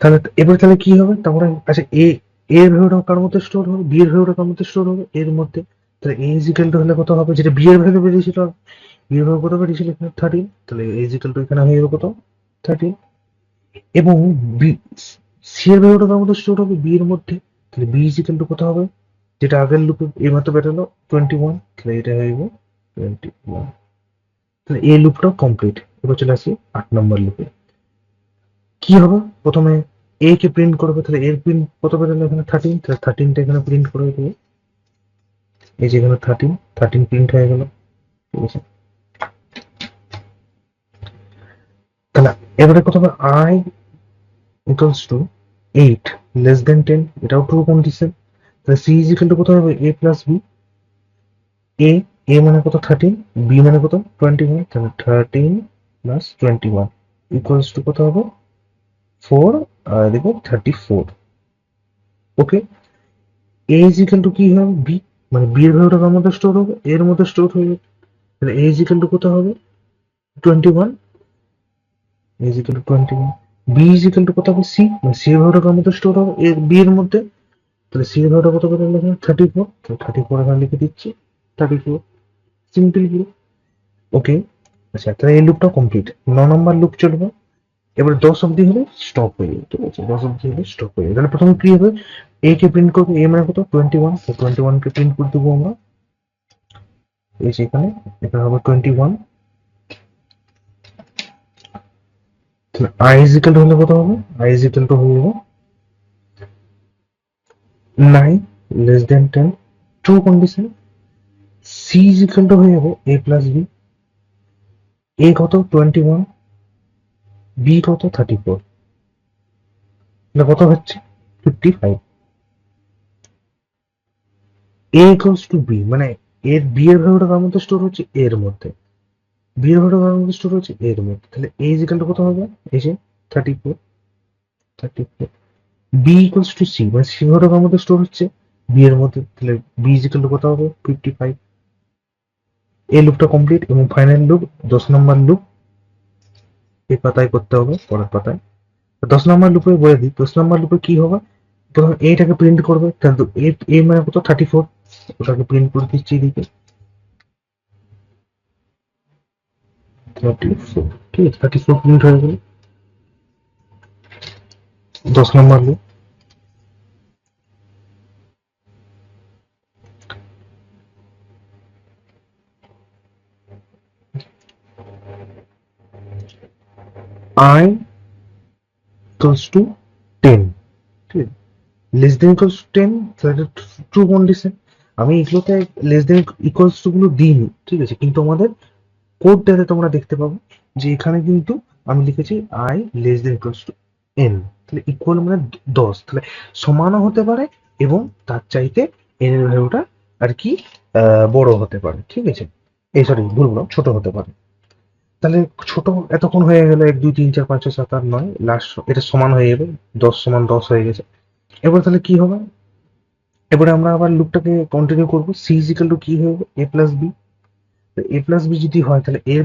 তাহলে এবার তাহলে কি হবে, তারপরে আচ্ছা এর ভ্যালুটা কার মধ্যে স্টোর হবে, বি এর ভ্যালুটা কার মধ্যে স্টোর হবে, এর মধ্যে। তাহলে এ ইজ ইকুয়াল টু হলে কত হবে, যেটা বি এর ভ্যালু বেরিয়েছিল, বি এর ভ্যালু কত বেরিয়েছিল এখানে 13, তাহলে এ ইজ ইকুয়াল টু এখানে হয়ে যাবে কত 13। এবং বি সি এর ভ্যালুটা কার মধ্যে স্টোর হবে, বি এর মধ্যে। তাহলে বি ইজ ইকুয়াল টু কত হবে, যেটা আগের লুপে এই মাত্র বেরোলো 21, তাহলে এটা হয়ে যাবে 21। তাহলে এই লুপটাও কমপ্লিট। এবার চলে আসি 8 নম্বর লুপে। কি হবে, প্রথমে এ কে প্রিন্ট করবে, তাহলে এর প্রিন্ট কত বেরোলো এখানে 13, তাহলে 13টা এখানে প্রিন্ট করে দেবে। এই যে এখানে 13 প্রিন্ট হয়ে গেল, ঠিক আছে। তাহলে এবারে কত হবে, I equals to 8 less than 10, এটাও ট্রু কন্ডিশন। তাহলে সি ইজ ইকুয়াল টু কত হবে, A plus B. A a মানে কত 13, বি মানে কত 21, তাহলে 13 প্লাস 21 ইকুয়ালস টু কত হবে 4, আর এদিকে 34। ওকে, এ ইজ ইকুয়াল টু কি হবে, বি, মানে বি এর ভ্যালুটা কার মধ্যে স্টোর হবে, এর মধ্যে স্টোর হয়ে যাবে। তাহলে এ ইজ ইকুয়াল টু কত হবে 21, a is equal to 21। B is equal to কত হবে, সি, মানে সি এর ভ্যালুটা কার মধ্যে স্টোর হবে, এর বি এর মধ্যে। তাহলে সি এর ভ্যালুটা কত করে লিখে 34, তো 34 এখানে লিখে দিচ্ছি 34, সিম্পল পুরো। ওকে, আচ্ছা তাহলে এই লুপটা কমপ্লিট, 9 নম্বর লুপ চলবে। এবার 10 অব্দি হলে স্টপ হয়ে যাবে, ঠিক আছে, 10 অব্দি হলে স্টপ হয়ে যাবে। তাহলে প্রথমে কি হবে, এ কে প্রিন্ট করবে, এ মানে কত 21, তো 21 কে প্রিন্ট করে দেবো আমরা। এই যে এখানে, এখানে হবে 21। তাহলে আই ইজ ইকুয়াল টু হলে কত হবে, আই ইজ ইকুয়াল টু হয়ে যাবে 9 less than 10, true condition. C is equal to হয়ে যাবে এ প্লাস বি। এ কত 21, বি কত 34, তাহলে কত হচ্ছে 55। এ ইকুয়ালস টু বি, মানে এর বি এর ভ্যালুটা কার মধ্যে স্টোর হচ্ছে, এর মধ্যে। বি এর ভ্যালুটা কার মধ্যে স্টোর হচ্ছে, এর মধ্যে। তাহলে এ ইজ ইকুয়াল টু কত হবে, এই যে 34, 34। বি ইকুয়ালস টু সি, মানে সি ভ্যালুটা কার মধ্যে স্টোর হচ্ছে, বি এর মধ্যে। তাহলে বি ইজ ইকুয়াল টু কত হবে 55। এই লুপটা কমপ্লিট, এবং ফাইনাল লুপ 10 নম্বর লুপ এই পাতায় করতে হবে, পরের পাতায়। 10 নম্বর লুপে বলে দিই, 10 নম্বর লুপে কি হবে, প্রথমে এটাকে প্রিন্ট করবে, কিন্তু এ মানে কত 34, ওটাকে প্রিন্ট করে দিচ্ছি এদিকে 34, ঠিক আছে, 34 প্রিন্ট হয়ে গেল। 10 নম্বর লুপ, আই ইকুয়ালস টু 10, ঠিক আছে, লেস দেন ইকুয়ালস টু 10, তাহলে ট্রু কন্ডিশন। আমি এগুলোতে লেস দেন ইকুয়ালস টু গুলো দিইনি, ঠিক আছে, কিন্তু আমাদের কোডটাতে তোমরা দেখতে পাবো যে এখানে কিন্তু আমি লিখেছি I less than equals to N, তাহলে ইকুয়াল মানে 10, তাহলে সমানও হতে পারে, এবং তার চাইতে এন এর ভ্যালুটা আর কি বড় হতে পারে, ঠিক আছে, এই সরি ভুল বললাম, ছোট হতে পারে। তাহলে ছোট এতক্ষণ হয়ে গেল, 1 2 3 4 5 6 7 8 9, লাস্ট এটা সমান হয়ে যাবে, 10 সমান 10 হয়ে গেছে। এবার তাহলে কি হবে, এবারে আমরা আবার লুপটাকে কন্টিনিউ করবো, সি ইজ ইকুয়াল টু কি হবে, A plus B. A plus B যদি হয়, তাহলে এ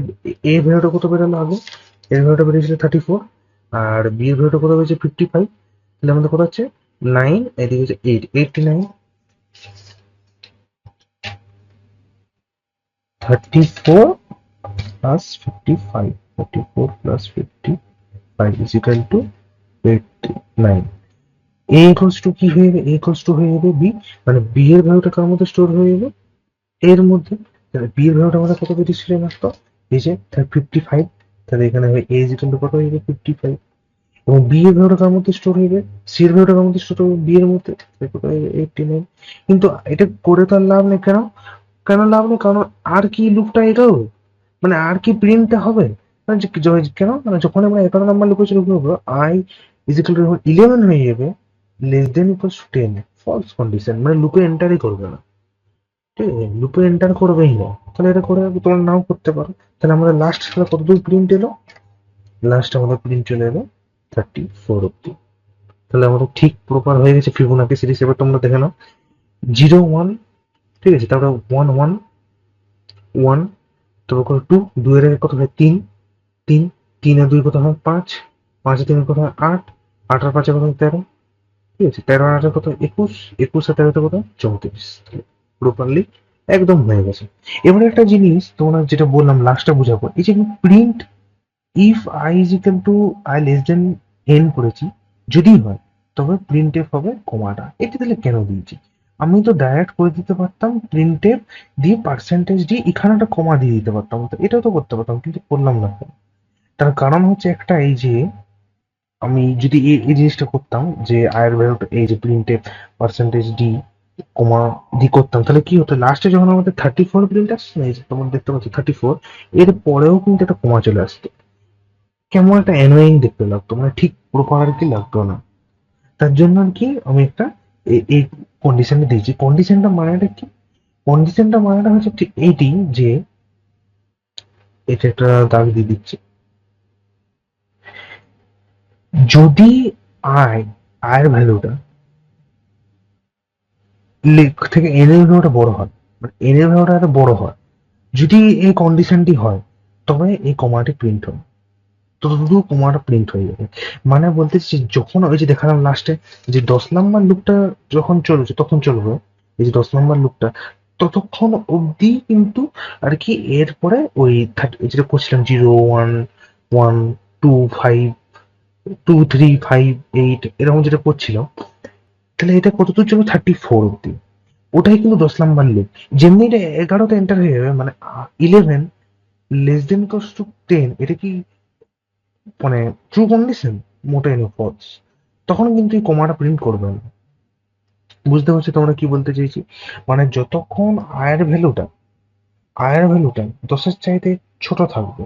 এ ভ্যালুটা কত বেরোলো আগে, এর ভ্যালুটা বেরিয়েছিল 34, আর বি এর ভ্যালুটা কত হয়েছে 55। তাহলে আমাদের কত হচ্ছে 9, এদিকে হচ্ছে 8, 89, 34 plus 55, 34 plus 55 is equal two 89। A equals to কি হয়ে যাবে, এ ইকুয়ালস টু হয়ে যাবে বি, মানে বি এর ভ্যালুটা কার মধ্যে স্টোর হয়ে যাবে, এর মধ্যে। তাহলে বি এর ভ্যালুটা আমাদের কত বেরিয়েছিল মাত্র, এই যে 55, তাহলে এখানে হবে এ ইজ ইকুয়াল টু কত হয়ে যাবে 55, এবং বি এর ভ্যালুটা কার মধ্যে স্টোর হয়ে যাবে, সি এর ভ্যালুটা কার মধ্যে স্টোর হবে, বি এর মধ্যে, তাহলে কত হয়ে যাবে 89। কিন্তু এটা করে তো আর লাভ নেই, কেন কেন লাভ নেই, কারণ আর কি লুপটা এগোবে, মানে আর কি প্রিন্টটা হবে, মানে কেন, মানে যখন আমরা 11 নম্বর লুপে শুরু করবো, আই ইজ ইকুয়াল টু 11 হয়ে যাবে, less than equals to 10, false condition, মানে লুপে এন্টারই করবে না, ঠিক আছে, লুপে এন্টার করবেই না। তাহলে এটা করে তোমরা নাও করতে পারো। তাহলে আমাদের লাস্ট কতদূর প্রিন্ট এলো, লাস্ট আমাদের প্রিন্ট চলে এলো 34 অব্দি। তাহলে আমাদের ঠিক প্রপার হয়ে গেছে ফিবোনাকি সিরিজ। এবার তোমরা দেখে নাও 0 1, ঠিক আছে, তারপরে 1 1 1, তারপর কত 2, 2 এর আগে কত হয় 3 3, 3 আর 2 কত হয় 5, 5 আর 3 কত হয় 8, 8 আর 5 কত হয় 13, ঠিক আছে, 13 আর 8 কত 21, 21 আর 13 কত 34, প্রপারলি একদম হয়ে গেছে। এবারে একটা জিনিস তোমরা যেটা বললাম লাস্টটা বুঝাবো, এই যে print if I is equal two I less than N করেছি, যদি হয় তবে প্রিন্ট এফ হবে কমাটা, এটা তাহলে কেন দিয়েছি, আমি তো ডাইরেক্ট করে দিতে পারতাম প্রিন্ট এফ দিয়ে পার্সেন্টেজ দিয়ে এখানে একটা কমা দিয়ে দিতে পারতাম, তো এটাও তো করতে পারতাম, কিন্তু করলাম না কেন? তার কারণ হচ্ছে একটা, এই যে আমি যদি এই জিনিসটা করতাম যে আয়ের ভ্যালুটা এই যে প্রিন্টে পার্সেন্টেজ ডি কমা ডি করতাম, তাহলে কি হতো লাস্টে যখন আমাদের 34 প্রিন্ট আসছে না, এই যে তোমরা দেখতে পাচ্ছ 34, এর পরেও কিন্তু একটা কমা চলে আসতো। কেমন একটা অ্যানোয়িং দেখতে লাগতো, মানে ঠিক প্রপার আর কি লাগতো না। তার জন্য আর কি আমি একটা এই কন্ডিশনটা দিয়েছি। কন্ডিশনটা মানেটা কি? কন্ডিশনটা মানেটা হচ্ছে ঠিক এইটি যে, এটা একটা দাগ দিয়ে দিচ্ছি, যদি আয় আয়ের ভ্যালুটা লেখ থেকে এন এর ভ্যালুটা বড় হয়, মানে এন এর ভ্যালুটা এত বড় হয়, যদি এই কন্ডিশনটি হয়, তবে এই কমাটি প্রিন্ট হবে, ততটুকু কমাটা প্রিন্ট হয়ে যাবে। মানে বলতে যখন ওই যে দেখালাম লাস্টে যে 10 নম্বর লুপটা যখন চলছে তখন চলবে, এই যে 10 নম্বর লুপটা ততক্ষণ অবধি কিন্তু আর কি, এরপরে ওই যেটা করছিলাম 0 1 1 2 5 2 3 5 8 এরকম যেটা করছিল, তাহলে এটা কতদূর চলবে 34 অব্দি। ওটাই কিন্তু 10 নম্বর লুপ। যেমনি এটা 11তে এন্টার হয়ে যাবে, মানে 11 লেস দেন ইকুয়ালস টু 10, এটা কি মানে ট্রু কন্ডিশন? মোটেই না, ফলস। তখন কিন্তু এই কমাটা প্রিন্ট করবে না। বুঝতে পারছো তোমরা কি বলতে চাইছি? মানে যতক্ষণ আয়ের ভ্যালুটা 10-এর চাইতে ছোট থাকবে,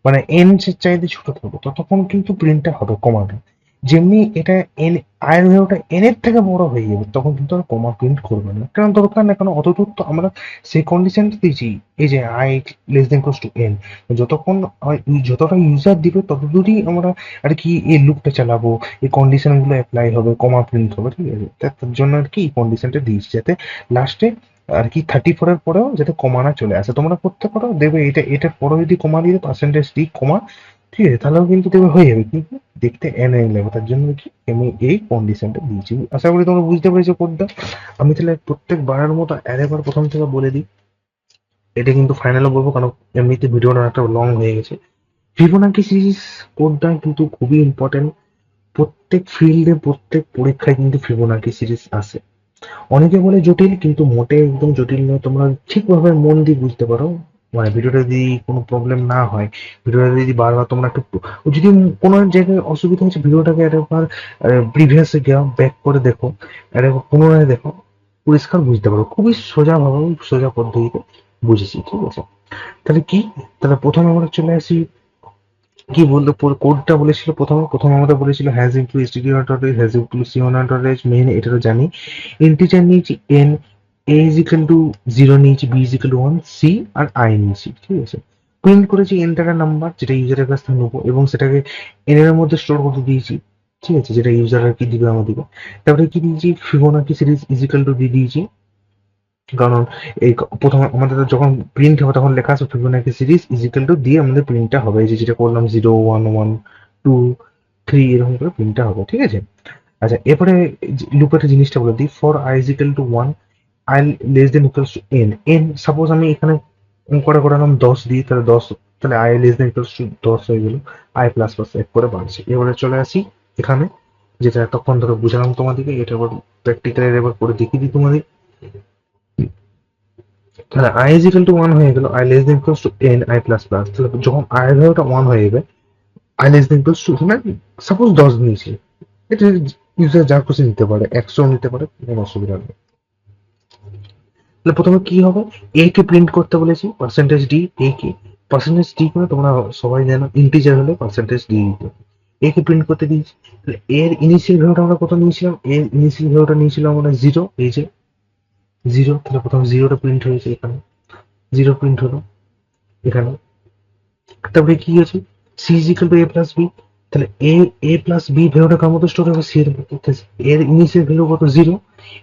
মানে এন এর চাইতে ছোট থাকবে, ততক্ষণ কিন্তু প্রিন্টটা হবে কমাটা। যেমনি এটা এন, আয়ের ভ্যালুটা এন এর থেকে বড় হয়ে যাবে, তখন কিন্তু আর কমা প্রিন্ট করবে না, কারণ দরকার না, কারণ অতদূর তো আমরা সেই কন্ডিশনটা দিয়েছি, এই যে I less than equals to N. যতক্ষণ যতটা ইউজার দিবে ততদূরই আমরা আর কি এই লুপটা চালাবো, এই কন্ডিশন গুলো অ্যাপ্লাই হবে, কমা প্রিন্ট হবে, ঠিক আছে? তার জন্য আর কি এই কন্ডিশনটা দিয়েছি, যাতে লাস্টে আর কি 34 এর পরেও যাতে কমা না চলে আসে। তোমরা করতে পারো, দেবে এটার পরে যদি কমা দিয়ে পার্সেন্টেজ ডি কমা, ঠিক আছে, তাহলেও কিন্তু দেবে হয়ে যাবে, কিন্তু দেখতে এনআই লাগবে। তার জন্য কি আমি এই কন্ডিশনটা দিয়েছি। আশা করি তোমরা বুঝতে পেরেছো কোডটা। আমি তাহলে প্রত্যেকবারের মতো আরেকবার প্রথম থেকে বলে দিই, এটা কিন্তু ফাইনালও বলবো, কারণ এমনিতে ভিডিওটা একটা লং হয়ে গেছে। ফিবোনাকি সিরিজ কোডটা কিন্তু খুবই ইম্পর্টেন্ট। প্রত্যেক ফিল্ডে প্রত্যেক পরীক্ষায় কিন্তু ফিবোনাকি সিরিজ আসে। অনেকে বলে জটিল, কিন্তু মোটে একদম জটিল নয়, তোমরা ঠিকভাবে মন দিয়ে বুঝতে পারো। মানে ভিডিওটা যদি কোনো প্রবলেম না হয়, ভিডিওটা যদি বারবার তোমরা একটু, যদি কোনো জায়গায় অসুবিধা হচ্ছে, ভিডিওটাকে একবার প্রিভিয়াসে গিয়ে ব্যাক করে দেখো, একবার পুনরায় দেখো, পরিষ্কার বুঝতে পারো। খুবই সোজা ভাবে, সোজা পদ্ধতিতে বুঝেছি, ঠিক আছে? তাহলে কি, তাহলে প্রথমে আমরা চলে আসি, কি বলতো কোডটা বলেছিল প্রথমে আমাদের বলেছিল has include stdio dot has include সিওনা ডট মেইন, এটা তো জানি। ইন্টিজার নিয়েছি n, a is equal to 0 নিয়েছি, b is equal to 1, c আর আই নিয়েছি, ঠিক আছে? প্রিন্ট করেছি এন্টারের নাম্বার, যেটা ইউজারের কাছ থেকে নেবো, এবং সেটাকে এন এর মধ্যে স্টোর করতে দিয়েছি, ঠিক আছে, যেটা ইউজার আর কি দিবে আমাদেরকে। তারপরে কি দিয়েছি, Fibonacci series is equal two দিয়ে দিয়েছি, কারণ এই প্রথমে আমাদের তো যখন প্রিন্ট হবে তখন লেখা আছে ফিবোনাকি সিরিজ ইজিক্যাল টু দিয়ে আমাদের প্রিন্টটা হবে, এই যে যেটা করলাম 0 1 1 2 3 এরকম করে প্রিন্টটা হবে, ঠিক আছে? আচ্ছা, এরপরে লুপের জিনিসটা বলে দিই, for I is equal to 1, I less than equals to N. N suppose আমি এখানে করে করালাম 10 দিই, তাহলে 10, তাহলে I less than equals to 10 হয়ে গেল, আই প্লাস প্লাস এক করে বাড়ছে। এবারে চলে আসি এখানে, যেটা এতক্ষণ ধরে বুঝালাম তোমাদেরকে, এটা এবার প্র্যাকটিক্যালি এবার করে দেখিয়ে দিই তোমাদের। তাহলে আই ইজ ইকাল টু 1 হয়ে গেল, I less than equals to N I plus plus. তাহলে যখন আই এর ভ্যালুটা 1 হয়ে যাবে, I less than equals two, মানে সাপোজ 10 নিয়েছি, এটা ইউজার যা খুশি নিতে পারে, 100 নিতে পারে, কোনো অসুবিধা নেই। তাহলে প্রথমে কি হবে, এ কে প্রিন্ট করতে বলেছি, পার্সেন্টেজ ডি, এ কে পার্সেন্টেজ ডি করে, তোমরা সবাই জানো ইন্টিজার হলে পার্সেন্টেজ ডি দিতে, এ কে প্রিন্ট করতে দিয়েছি। তাহলে এর ইনিশিয়াল ভ্যালুটা আমরা কত নিয়েছিলাম, এর ইনিশিয়াল ভ্যালুটা নিয়েছিলাম আমরা 0, এই যে 0, তাহলে প্রথম 0টা প্রিন্ট হয়েছে এখানে, 0 প্রিন্ট হলো এখানে। তারপরে কি আছে, C is equal to A plus B, তাহলে এ প্লাস বি ভ্যালুটা কার মধ্যে স্টোর হবে, সি এর মধ্যে। এর ইনিশিয়াল ভ্যালু কত 0,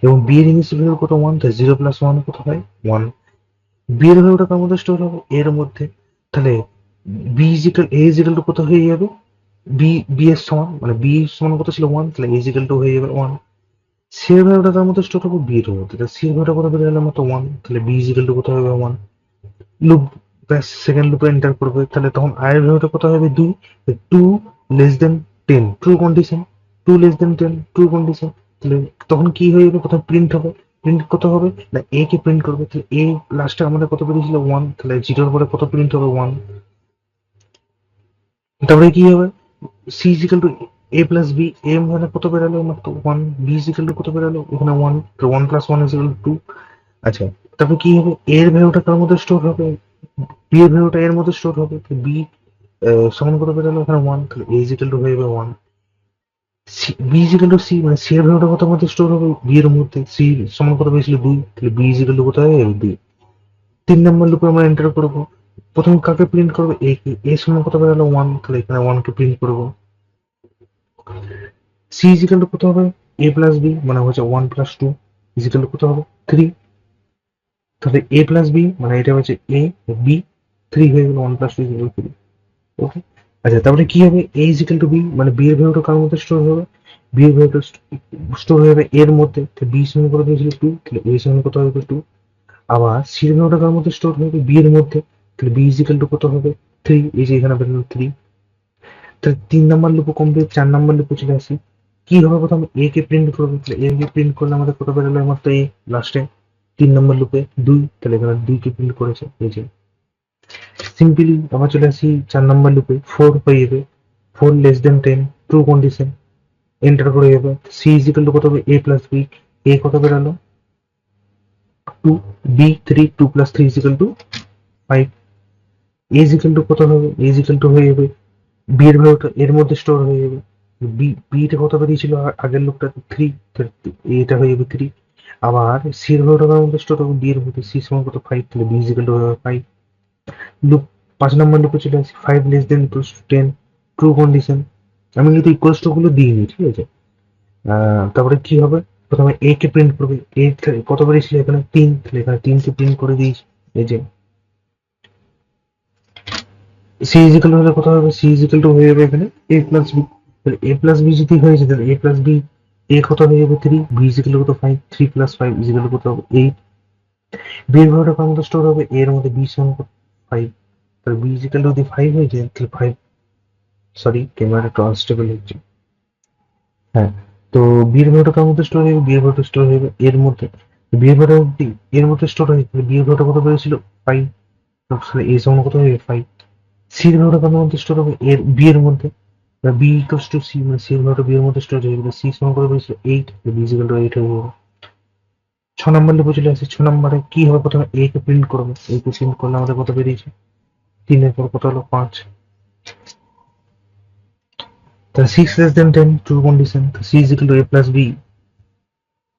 এবং বি এর ইনিশিয়াল ভ্যালু কত 1, তাহলে 0 প্লাস 1 কত হয় 1। বি এর ভ্যালুটা কার মধ্যে স্টোর হবে, এর মধ্যে, তাহলে B is equal, A is equal to কত হয়ে যাবে, বি, বি এর সমান, মানে বি সমান কত ছিল 1, তাহলে এ ইজ ইকুয়াল টু হয়ে যাবে 1। সি এর ভ্যালুটা কার মধ্যে স্টোর হবে, বি এর মধ্যে, তাহলে সি এর ভ্যালুটা কত বেড়ে গেল মতো 1, তাহলে বি ইজ ইকুয়াল টু কত হবে 1। লুপ, ব্যাস সেকেন্ড লুপে এন্টার করবে, তাহলে তখন আয়ের ভ্যালুটা কত হবে 2, 2 less than 10 true condition, 2 less than 10 true condition. তাহলে তখন কি হয়ে যাবে, প্রথম প্রিন্ট হবে, প্রিন্ট কত হবে না, এ কে প্রিন্ট করবে, তাহলে এ লাস্টে আমাদের কত বেরিয়েছিল 1, তাহলে জিরোর পরে কত প্রিন্ট হবে 1। তারপরে কি হবে, সি ইজিক্যাল টু এ প্লাস বি, এ মানে কত বেরালো মাত্র ওয়ান, বি ইজিক্যাল টু কত বেরালো এখানে ওয়ান, তো one plus one is equal to. আচ্ছা, তারপরে কি হবে, এর ভ্যালুটা কার মধ্যে স্টোর হবে, বি এর ভ্যালুটা এর মধ্যে স্টোর হবে, বি সমান কত বেরালো এখানে ওয়ান, তাহলে এ ইজিক্যাল টু হয়ে যাবে one. B is equal to C, মানে সি এর ভ্যালুটা কত মধ্যে স্টোর হবে, বি এর মধ্যে, সি সমান কত পেয়েছিল দুই, তাহলে বি ইজিক্যাল টু কোথায় হবে দুই। 3 নম্বর লুপে আমরা এন্টার করবো, প্রথমে কাকে প্রিন্ট করবো, এ কে, এ সমান কত বেরালো ওয়ান, তাহলে এখানে ওয়ান কে প্রিন্ট করবো। সি ইজিক্যাল টু কত হবে, এ প্লাস বি মানে হচ্ছে one plus two is equal to কত হবে থ্রি, তাহলে এ প্লাস বি মানে এটা হচ্ছে এ, বি, থ্রি হয়ে গেল, one plus two is equal three. Okay. আচ্ছা, তারপরে কি হবে, এ ইজিক্যাল টু বি মানে বি এর ভ্যালুটা কার মধ্যে স্টোর হবে, বি এর ভ্যালুটা স্টোর হয়ে যাবে এর মধ্যে, তো বি সমান কত দিয়েছিল টু, তাহলে এ সমান কত হবে টু। আবার সি এর ভ্যালুটা কার মধ্যে স্টোর হবে, বি এর মধ্যে, তাহলে বি ইজিক্যাল টু কত হবে থ্রি, এই যে এখানে বেরোলো থ্রি। তাহলে 3 নম্বর লুপ কমপ্লিট, 4 নম্বর লুপে চলে আসি। কি হবে, প্রথমে এ কে প্রিন্ট করবো, তাহলে এ কে প্রিন্ট করলে আমাদের কত বেরোলো মাত্র এ লাস্টে, 3 নম্বর লুপে দুই, তাহলে এখানে দুই কে প্রিন্ট করেছে এই যে। সিম্পলি আবার চলে আসি 4 নম্বর লুপে, ফোর হয়ে যাবে, four less than ten, true condition, enter করে যাবে, সি ইজিক্যাল টু কত হবে, এ প্লাস বি, এ কত বেরোলো two, b three, two plus three is equal to five, a is equal to কত হবে, এ ইজিক্যাল টু হয়ে যাবে, বি এর ভ্যালুটা এর মধ্যে স্টোর হয়ে যাবে, বি, বিটা কত বেরিয়েছিল আগের লোকটা থ্রি, এটা হয়ে যাবে থ্রি। আবার সি এর ভ্যালুটা কার মধ্যে স্টোর হবে, বি এর মধ্যে, সি সমান কত ফাইভ, তাহলে বি ইজিক্যাল টু হবে ফাইভ। লুপ 5 নম্বর লুপে চলে আসি, five less than equals two ten, true condition, আমি কিন্তু ইকুয়ালস টু গুলো দিইনি, ঠিক আছে। তারপরে কি হবে, প্রথমে এ কে প্রিন্ট করবে, এ কত বেরিয়েছিল এখানে তিন, তাহলে এখানে তিন কে প্রিন্ট করে দিয়েছি এই যে। সি ইজিক্যাল হলে কত হবে, সি ইজিক্যাল টু হয়ে যাবে এখানে এ প্লাস বি, তাহলে এ প্লাস বি যদি হয়েছে তাহলে এ প্লাস বি, এ কত হয়ে যাবে থ্রি, বি ইজিক্যাল কত five, three plus five is equal কত হবে এইট। বি এর ভ্যালুটা কার মধ্যে স্টোর হবে, এর মধ্যে বি সমান ফাইভ, তাহলে বি ইজিক্যাল যদি ফাইভ হয়ে যায় তাহলে ফাইভ, সরি ক্যামেরা একটু আনস্টেবল হচ্ছে। হ্যাঁ, তো বি এর ভ্যালুটা কার মধ্যে স্টোর হয়ে যাবে, বি এর ভ্যালুটা স্টোর হয়ে যাবে এর মধ্যে, বি এর ভ্যালুটা যদি এর মধ্যে স্টোর হয় তাহলে বি এর ভ্যালুটা কত বেরিয়েছিল ফাইভ, তাহলে এ সমান কত হবে ফাইভ। সি এর ভ্যালুটা কার মধ্যে স্টোর হবে, এর বি এর মধ্যে, বি ইকুয়ালস টু সি মানে সি এর ভ্যালুটা বি এর মধ্যে স্টোর হয়ে যাবে, সি সমান করে পেয়েছিল eight, B equal to eight হয়ে যাবে। 6 নম্বর লিখে চলে আসি, 6 নম্বরে কি হবে, প্রথমে এ কে প্রিন্ট করবে, এ কে প্রিন্ট করলে আমাদের কত বেরিয়েছে তিনের পর কত হলো পাঁচ, তাহলে six less than ten, true condition, C is equal to A plus B,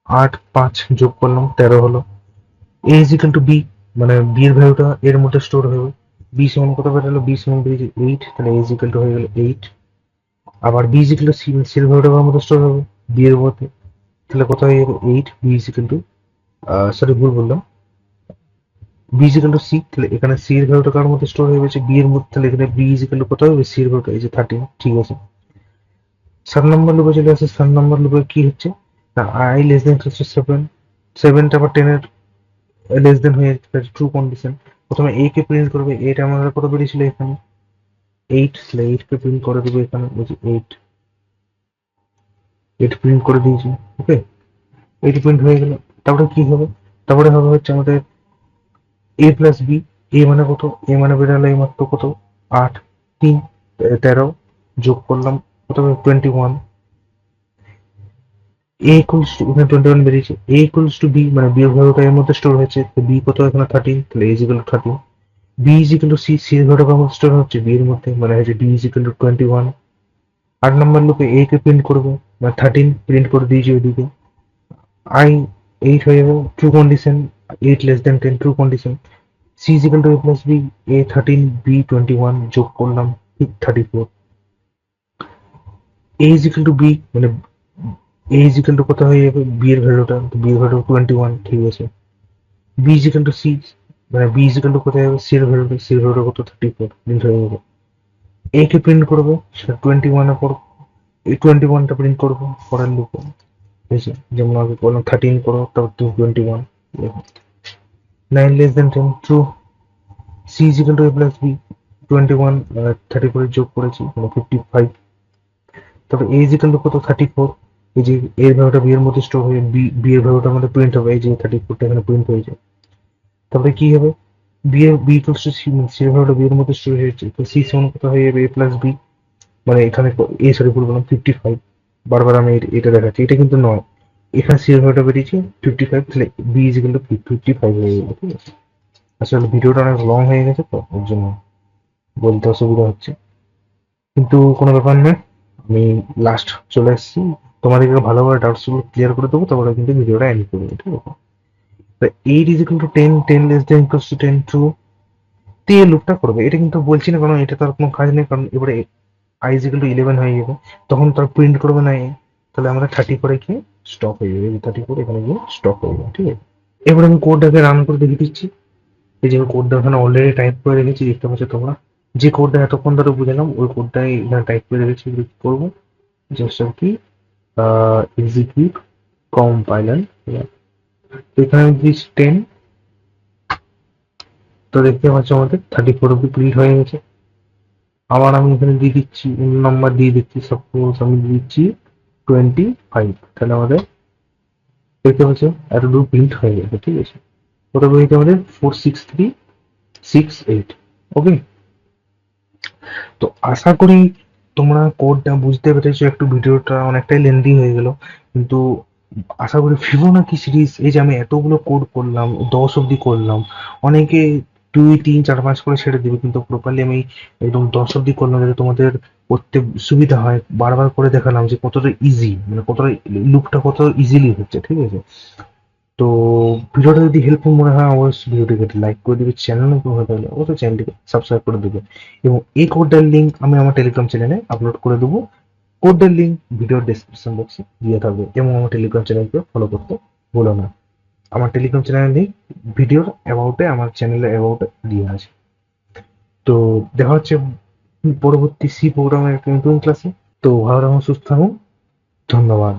আট পাঁচ যোগ করলাম 13 হলো। A is equal to B মানে বি এর ভ্যালুটা এর মধ্যে স্টোর হবে, বি সমান কত বেরোলো, বি সমান বেরিয়েছে এইট, তাহলে এ ইজ ইকুয়াল টু হয়ে গেল এইট। আবার B is equal to C, C এর ভ্যালুটা এর মধ্যে স্টোর হবে বি এর মধ্যে, তাহলে কত হয়ে যাবে eight, B is equal to, sorry ভুল বললাম, B is equal to C, তাহলে এখানে সি এর ভ্যালুটা কার মধ্যে স্টোর হয়ে গেছে বি এর মধ্যে, তাহলে এখানে বি ইজ ইকুয়াল টু কত হবে, সি এর ভ্যালুটা এই যে 13, ঠিক আছে। 7 নম্বর লুপে চলে আসে, 7 নম্বর লুপে কি হচ্ছে না, আই লেস দেন সেভেন, সেভেনটা আবার টেনের লেস দেন হয়ে যাচ্ছে, ট্রু কন্ডিশন। প্রথমে এ কে প্রিন্ট করবে, এটা আমাদের কত বেরিয়েছিল এখানে এইট, তাহলে এইট কে প্রিন্ট করে দেবে এখানে, বলছি এইট, এইট প্রিন্ট করে দিয়েছি। ওকে, এইট প্রিন্ট হয়ে গেল। তারপরে কি হবে, তারপরে হবে হচ্ছে আমাদের এ প্লাস বি, এ মানে কত, এ মানে বেরোলো এই মাত্র কত আট, তিন 13 যোগ করলাম কত হবে 21, এ ইকুয়ালস টু এখানে 21 বেরিয়েছে, এ ইকুয়ালস টু বি মানে বি এর ভ্যালুটা এর মধ্যে স্টোর হয়েছে, তো বি কত এখানে 13, তাহলে a is equal to 13। B is equal to C, C এর ভ্যালুটা কখন স্টোর হচ্ছে বি এর মধ্যে মানে হচ্ছে বি ইজ ইকুয়াল টু 21। 8 নম্বর লুপে এ কে প্রিন্ট করবো, মানে 13 প্রিন্ট করে দিয়েছি ওইদিকে, আই এইট হয়ে যাবে, true condition, eight less than ten, true condition, C is equal to A plus B, A 13, B 21 যোগ করলাম 34, A is equal to B মানে এ ইজ ইকুয়াল টু কত হয়ে যাবে বি এর ভ্যালুটা, বি এর ভ্যালু 21, ঠিক আছে। B is equal to C মানে বি ইজ ইকুয়াল টু কোথায় হবে, সি এর ভ্যালুটা, সি এর ভ্যালুটা কত 34 প্রিন্ট হয়ে যাবে। এ কে প্রিন্ট করবো সেটা 21 এর পর, এই 21টা প্রিন্ট করবো পরের লুপে, ঠিক আছে, যেমন আগে করলাম 13 করো তারপর 21, 9 less than 10, true, C is equal to A plus B, 21 34 যোগ করেছি মানে 55, তারপর এ ইজ ইকুয়াল টু কত 34, এই যে এর ভ্যালুটা বি এর মধ্যে স্টোর হয়ে বি, বি এর ভ্যালুটা আমাদের প্রিন্ট হবে, এই যে 34টা এখানে প্রিন্ট হয়ে যায়। তারপরে কি হবে, বি এর B equals to C, C এর ভ্যালুটা বি এর মধ্যে স্টোর হয়েছে, তো সি সমান কত হয়ে যাবে এ প্লাস বি, মানে এখানে এ সরি ভুল বললাম 55, বারবার আমি এটা দেখাচ্ছি, এটা কিন্তু নয়, এখানে সি এর ভ্যালুটা বেরিয়েছে 55, তাহলে বি ইজ ইকুয়াল টু 55 হয়ে গেল, ঠিক আছে। আসলে ভিডিওটা অনেক লং হয়ে গেছে তো ওর জন্য বলতে অসুবিধা হচ্ছে, কিন্তু কোনো ব্যাপার না, আমি লাস্ট চলে এসেছি, তোমাদেরকে ভালোভাবে ডাউটস গুলো ক্লিয়ার করে দেবো, তারপরে কিন্তু ভিডিওটা এন্ড করবো, ঠিক আছে। তো 8 is equal two 10, 10 less than equals to 10 true, দিয়ে লুপটা করবে, এটা কিন্তু বলছি না কারণ এটা তার কোনো কাজ নেই, কারণ এবারে আই ইজ ইকুয়াল টু 11 হয়ে যাবে, তখন তার প্রিন্ট করবে না এ, তাহলে আমরা 30 করে গিয়ে স্টপ হয়ে যাবে, 30 করে এখানে গিয়ে স্টপ হয়ে যাবে, ঠিক আছে। এবার আমি কোডটাকে রান করে দেখিয়ে দিচ্ছি, এই যে কোডটা ওখানে অলরেডি টাইপ করে রেখেছি, দেখতে পাচ্ছ তোমরা, যে কোডটা এতক্ষণ ধরে বুঝলাম ওই কোডটাই এখানে টাইপ করে রেখেছি, এগুলো কি করবো, জাস্ট আর কি এক্সিকিউট কম্পাইলার, তো এখানে আমি দিচ্ছি 10, তো দেখতে পাচ্ছ আমাদের 34 অব্দি প্রিন্ট হয়ে গেছে। আবার আমি এখানে দিয়ে দিচ্ছি নাম্বার দিয়ে দিচ্ছি, সাপোজ আমি দিয়ে দিচ্ছি 25, তাহলে আমাদের দেখতে পাচ্ছ এতটুকু প্রিন্ট হয়ে গেছে, ঠিক আছে। ওটা বলতে আমাদের 46368, ওকে। তো আশা করি তোমরা কোডটা বুঝতে পেরেছো, একটু ভিডিওটা অনেকটাই লেন্দি হয়ে গেল, কিন্তু আশা করি ফিবোনাকি সিরিজ, এই যে আমি এতগুলো কোড করলাম, 10 অব্দি করলাম, অনেকে 2 3 4 5 করে ছেড়ে দিবে, কিন্তু প্রপারলি আমি একদম 10 অব্দি করলাম যাতে তোমাদের করতে সুবিধা হয়, বারবার করে দেখালাম যে কতটা ইজি, মানে কতটা লুকটা কত ইজিলি হচ্ছে, ঠিক আছে। তো ভিডিওটা যদি হেল্পফুল মনে হয় অবশ্যই ভিডিওটিকে লাইক করে দিবে, চ্যানেল নতুন হয়ে থাকলে অবশ্যই চ্যানেলটিকে সাবস্ক্রাইব করে দিবে, এবং এই কোডটার লিঙ্ক আমি আমার টেলিগ্রাম চ্যানেলে আপলোড করে দেবো, কোডের লিঙ্ক ভিডিওর ডেসক্রিপশন বক্সে দিয়ে থাকবে, এবং আমার টেলিগ্রাম চ্যানেলকে ফলো করতে ভুলো না। আমার টেলিগ্রাম চ্যানেল লিঙ্ক ভিডিওর অ্যাবাউটে, আমার চ্যানেলের অ্যাবাউটে দিয়ে আছে। তো দেখা হচ্ছে পরবর্তী সি প্রোগ্রামের একটা নতুন ক্লাসে। তো ভালো থাকুন, সুস্থ থাকুন, ধন্যবাদ।